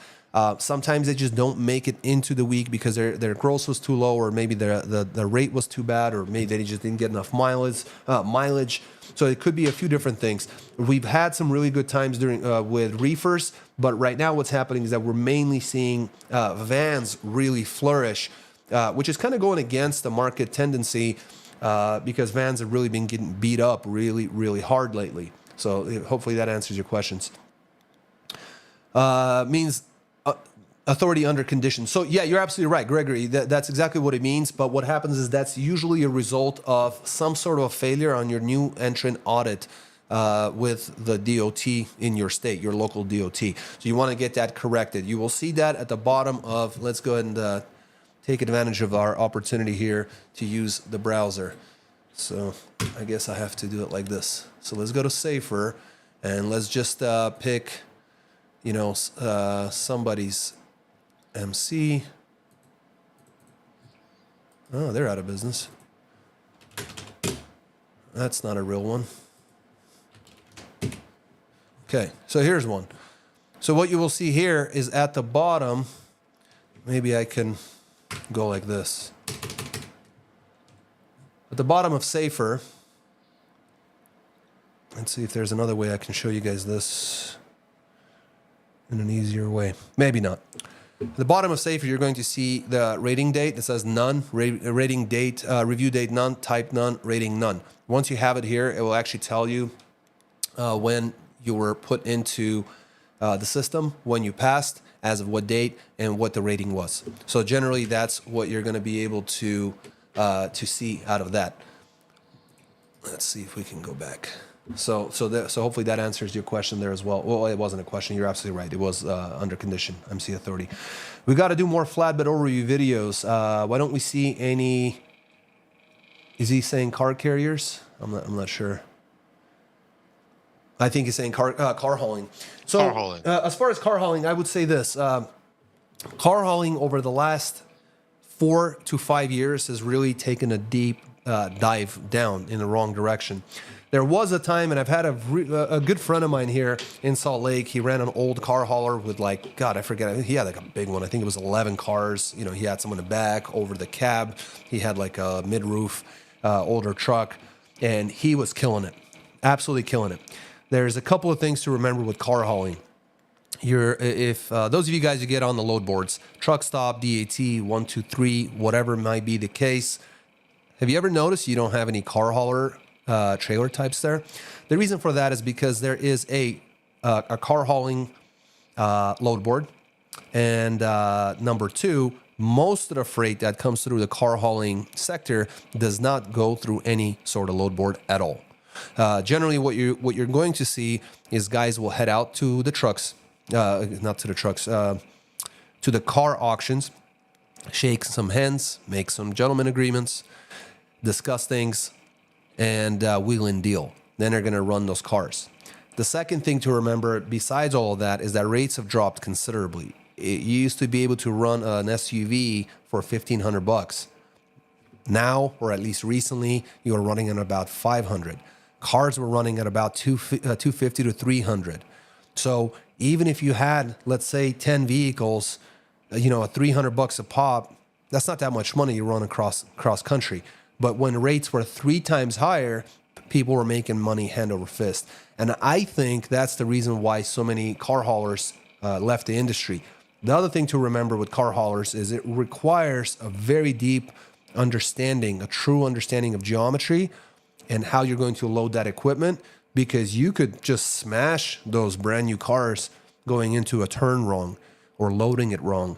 [SPEAKER 1] Sometimes they just don't make it into the week because their gross was too low, or maybe the rate was too bad, or maybe they just didn't get enough mileage. So it could be a few different things. We've had some really good times with reefers, but right now what's happening is that we're mainly seeing vans really flourish, which is kind of going against the market tendency because vans have really been getting beat up really, really hard lately. So hopefully that answers your questions. Means authority under conditions. So yeah, you're absolutely right, Gregory. That's exactly what it means. But what happens is that's usually a result of some sort of a failure on your new entrant audit with the DOT in your state, your local DOT. So you want to get that corrected. You will see that at the bottom of, let's go ahead and take advantage of our opportunity here to use the browser. So I guess I have to do it like this. So let's go to Safer, and let's just pick, somebody's MC. Oh, they're out of business. That's not a real one. Okay, so here's one. So what you will see here is at the bottom, maybe I can go like this. At the bottom of Safer, let's see if there's another way I can show you guys this in an easier way. Maybe not. At the bottom of Safer, you're going to see the rating date that says none, rating date, review date none, type none, rating none. Once you have it here, it will actually tell you when you were put into the system, when you passed, as of what date, and what the rating was. So generally, that's what you're going to be able to see out of that. Let's see if we can go back. So hopefully that answers your question there as well. Well, it wasn't a question. You're absolutely right. It was under condition, MC authority. We got to do more flatbed overview videos. Why don't we see any? Is he saying car carriers? I'm not sure. I think he's saying car hauling. So
[SPEAKER 2] car hauling.
[SPEAKER 1] As far as car hauling, I would say this: car hauling over the last 4 to 5 years has really taken a deep dive down in the wrong direction. There was a time, and I've had a good friend of mine here in Salt Lake. He ran an old car hauler with I forget. He had like a big one. I think it was 11 cars. He had some in the back, over the cab. He had like a mid-roof, older truck, and he was killing it. Absolutely killing it. There's a couple of things to remember with car hauling. if those of you guys who get on the load boards, truck stop, DAT, 123, whatever might be the case, have you ever noticed you don't have any car hauler trailer types there? The reason for that is because there is a car hauling load board, and number two, most of the freight that comes through the car hauling sector does not go through any sort of load board at all. Generally, what you're going to see is guys will head out to the trucks, not to the trucks, to the car auctions, shake some hands, make some gentleman agreements, discuss things, and wheel and deal. Then they're going to run those cars. The second thing to remember, besides all of that, is that rates have dropped considerably. You used to be able to run an SUV for $1,500. Now, or at least recently, you are running at about $500. Cars were running at about $250 to $300. So even if you had, let's say, 10 vehicles, at $300 a pop, that's not that much money you run across country. But when rates were 3 times higher, people were making money hand over fist. And I think that's the reason why so many car haulers left the industry. The other thing to remember with car haulers is it requires a very deep understanding, a true understanding of geometry and how you're going to load that equipment, because you could just smash those brand new cars going into a turn wrong or loading it wrong.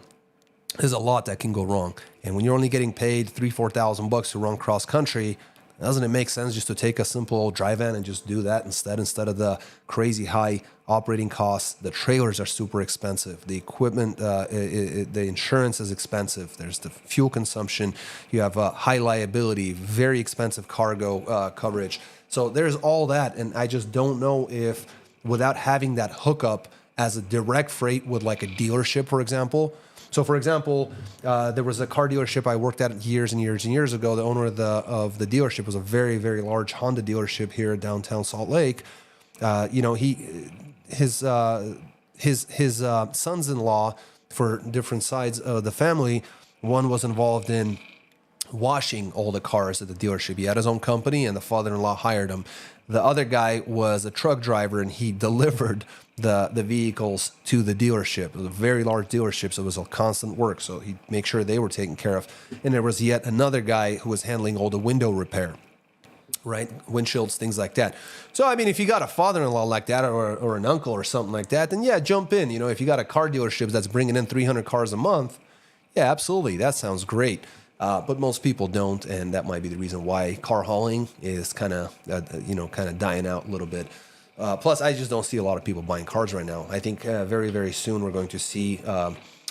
[SPEAKER 1] There's a lot that can go wrong. And when you're only getting paid $3,000-4,000 to run cross country, doesn't it make sense just to take a simple old dry van and just do that instead of the crazy high operating costs? The trailers are super expensive. The equipment, the insurance is expensive. There's the fuel consumption. You have high liability, very expensive cargo coverage. So there's all that. And I just don't know if without having that hookup as a direct freight with like a dealership, for example. So, for example, there was a car dealership I worked at years and years and years ago. The owner of the dealership was a very, very large Honda dealership here in downtown Salt Lake. His sons-in-law for different sides of the family. One was involved in washing all the cars at the dealership. He had his own company, and the father-in-law hired him. The other guy was a truck driver, and he delivered the vehicles to the dealership. It was a very large dealership, so it was a constant work. So he'd make sure they were taken care of. And there was yet another guy who was handling all the window repair, right? Windshields, things like that. So, I mean, if you got a father-in-law like that or an uncle or something like that, then yeah, jump in. If you got a car dealership that's bringing in 300 cars a month, yeah, absolutely. That sounds great. But most people don't, and that might be the reason why car hauling is kind of dying out a little bit. Plus, I just don't see a lot of people buying cars right now. I think very, very soon we're going to see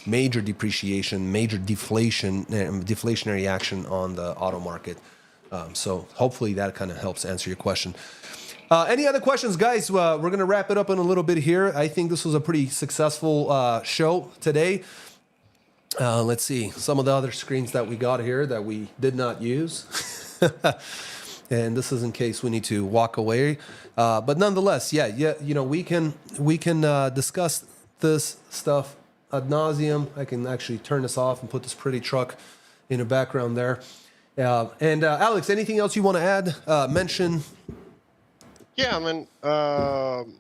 [SPEAKER 1] major depreciation, major deflationary action on the auto market. So hopefully that kind of helps answer your question. Any other questions, guys? We're going to wrap it up in a little bit here. I think this was a pretty successful show today. Let's see some of the other screens that we got here that we did not use. And this is in case we need to walk away. But nonetheless, we can discuss this stuff ad nauseum. I can actually turn this off and put this pretty truck in the background there. And Alex, anything else you want to add? Mention?
[SPEAKER 2] Yeah, I mean,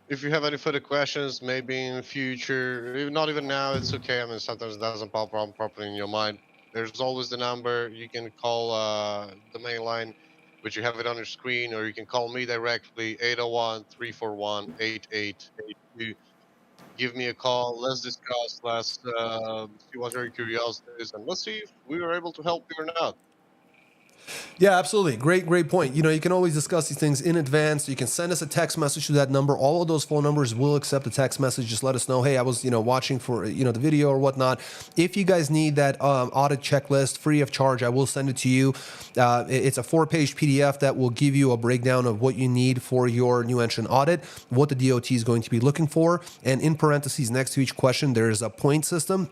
[SPEAKER 2] if you have any further questions, maybe in the future, not even now, it's okay. I mean, sometimes it doesn't pop up properly in your mind. There's always the number. You can call the main line, which you have it on your screen, or you can call me directly, 801-341-8882. Give me a call. Let's discuss. Let's see what your curiosity is, and let's see if we were able to help you or not.
[SPEAKER 1] Yeah, absolutely. Great point. You can always discuss these things in advance. You can send us a text message to that number. All of those phone numbers will accept a text message. Just let us know, hey, I was, watching for, the video or whatnot. If you guys need that audit checklist free of charge, I will send it to you. It's a 4-page PDF that will give you a breakdown of what you need for your new entrant audit, what the DOT is going to be looking for. And in parentheses next to each question, there is a point system.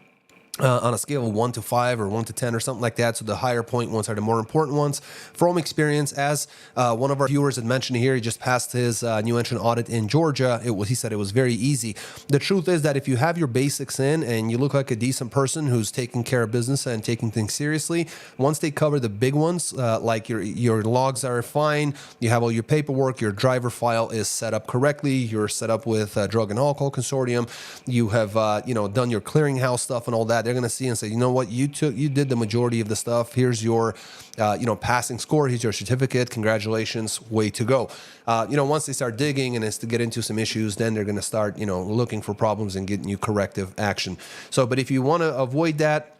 [SPEAKER 1] on a scale of 1 to 5 or 1 to 10 or something like that. So the higher point ones are the more important ones. From experience, as one of our viewers had mentioned here, he just passed his new entrant audit in Georgia. He said it was very easy. The truth is that if you have your basics in and you look like a decent person who's taking care of business and taking things seriously, once they cover the big ones, like your logs are fine, you have all your paperwork, your driver file is set up correctly, you're set up with Drug and Alcohol Consortium, you have done your clearinghouse stuff and all that. They're going to see and say, you know what, you did the majority of the stuff. Here's your, passing score. Here's your certificate. Congratulations. Way to go. Once they start digging and it's to get into some issues, then they're going to start, looking for problems and getting you corrective action. So, but if you want to avoid that,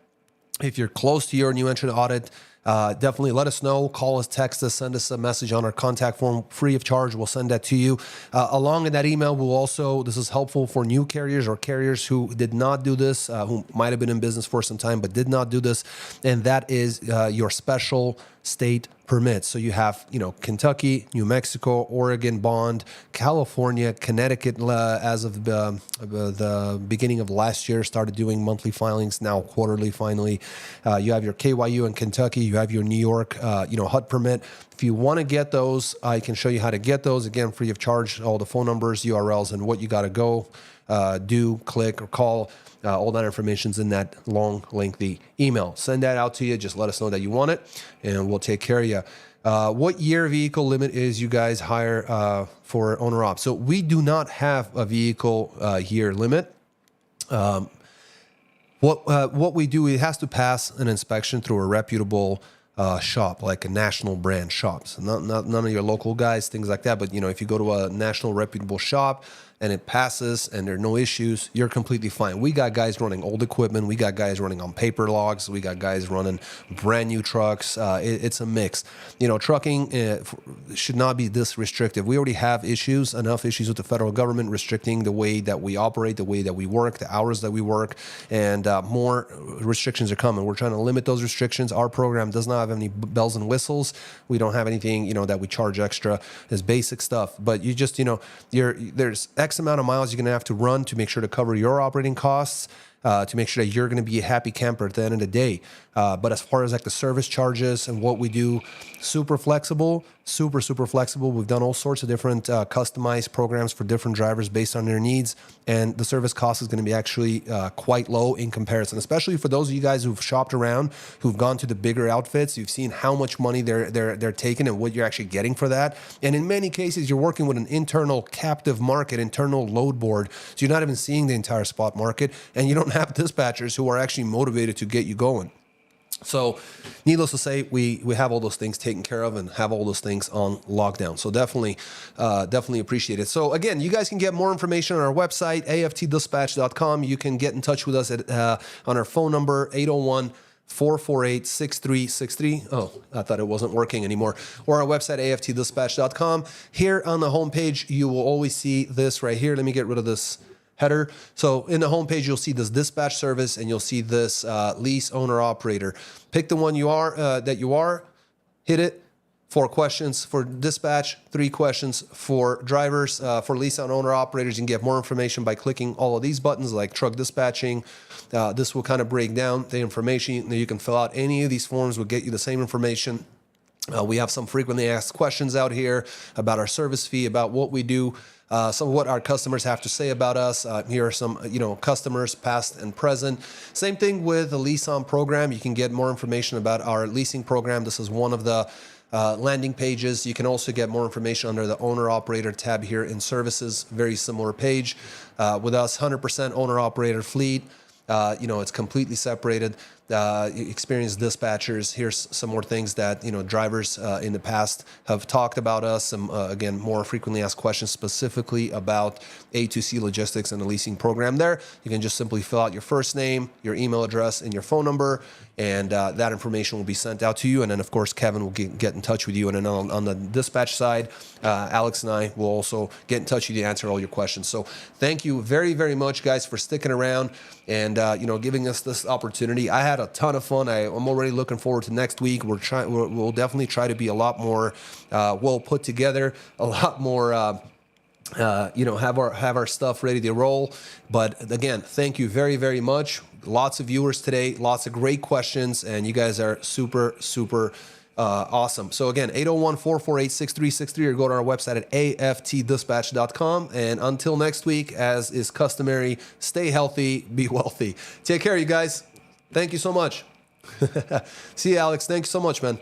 [SPEAKER 1] if you're close to your new entrant audit, definitely let us know. Call us, text us, send us a message on our contact form, free of charge. We'll send that to you. Along in that email, we'll also, this is helpful for new carriers or carriers who did not do this, who might have been in business for some time but did not do this, and that is your special state permits. So you have, Kentucky, New Mexico, Oregon, bond, California, Connecticut, as of the beginning of last year, started doing monthly filings, now quarterly finally. You have your KYU in Kentucky, you have your New York, HUD permit. If you want to get those, I can show you how to get those. Again, free of charge, all the phone numbers, URLs, and what you got to go do, click, or call. All that information's in that long, lengthy email. Send that out to you. Just let us know that you want it, and we'll take care of you. What year vehicle limit is you guys hire for owner op? So we do not have a vehicle year limit. What we do, it has to pass an inspection through a reputable shop, like a national brand shop. So none of your local guys, things like that. But if you go to a national reputable shop and it passes and there are no issues, you're completely fine. We got guys running old equipment. We got guys running on paper logs. We got guys running brand new trucks. It's a mix. Trucking should not be this restrictive. We already have enough issues with the federal government restricting the way that we operate, the way that we work, the hours that we work, and more restrictions are coming. We're trying to limit those restrictions. Our program does not have any bells and whistles. We don't have anything, that we charge extra as basic stuff. But you just, there's X amount of miles you're going to have to run to make sure to cover your operating costs, to make sure that you're going to be a happy camper at the end of the day. But as far as like the service charges and what we do, super flexible, super flexible. We've done all sorts of different customized programs for different drivers based on their needs. And the service cost is going to be actually quite low in comparison, especially for those of you guys who've shopped around, who've gone to the bigger outfits. You've seen how much money they're taking and what you're actually getting for that. And in many cases, you're working with an internal captive market, internal load board. So you're not even seeing the entire spot market, and you don't have dispatchers who are actually motivated to get you going. So needless to say, we have all those things taken care of and have all those things on lockdown. So definitely appreciate it. So again, you guys can get more information on our website, aftdispatch.com. You can get in touch with us on our phone number, 801-448-6363. Oh, I thought it wasn't working anymore. Or our website, aftdispatch.com. Here on the homepage, you will always see this right here. Let me get rid of this header. So in the homepage, you'll see this dispatch service, and you'll see this lease owner operator. Pick the one you are, hit it. 4 questions for dispatch, 3 questions for drivers. For lease and owner operators, you can get more information by clicking all of these buttons, like truck dispatching. This will kind of break down the information. You can fill out any of these forms. Will get you the same information. We have some frequently asked questions out here about our service fee, about what we do. Some of what our customers have to say about us. Here are some, customers past and present. Same thing with the lease on program. You can get more information about our leasing program. This is one of the landing pages. You can also get more information under the owner operator tab here in services. Very similar page. With us, 100% owner operator fleet. It's completely separated. Experienced dispatchers. Here's some more things that drivers in the past have talked about us. And again, more frequently asked questions specifically about A2C logistics and the leasing program. There, you can just simply fill out your first name, your email address, and your phone number, and that information will be sent out to you. And then, of course, Kevin will get in touch with you. And then on the dispatch side, Alex and I will also get in touch with you to answer all your questions. So thank you very, very much, guys, for sticking around and giving us this opportunity. I had a ton of fun. I'm already looking forward to next week. We'll definitely try to be a lot more well put together, a lot more have our stuff ready to roll. But again, thank you very, very much. Lots of viewers today, lots of great questions, and you guys are super, super awesome. So again, 801-448-6363, or go to our website at aftdispatch.com. And until next week, as is customary, stay healthy, be wealthy. Take care, you guys. Thank you so much. See you, Alex. Thank you so much, man.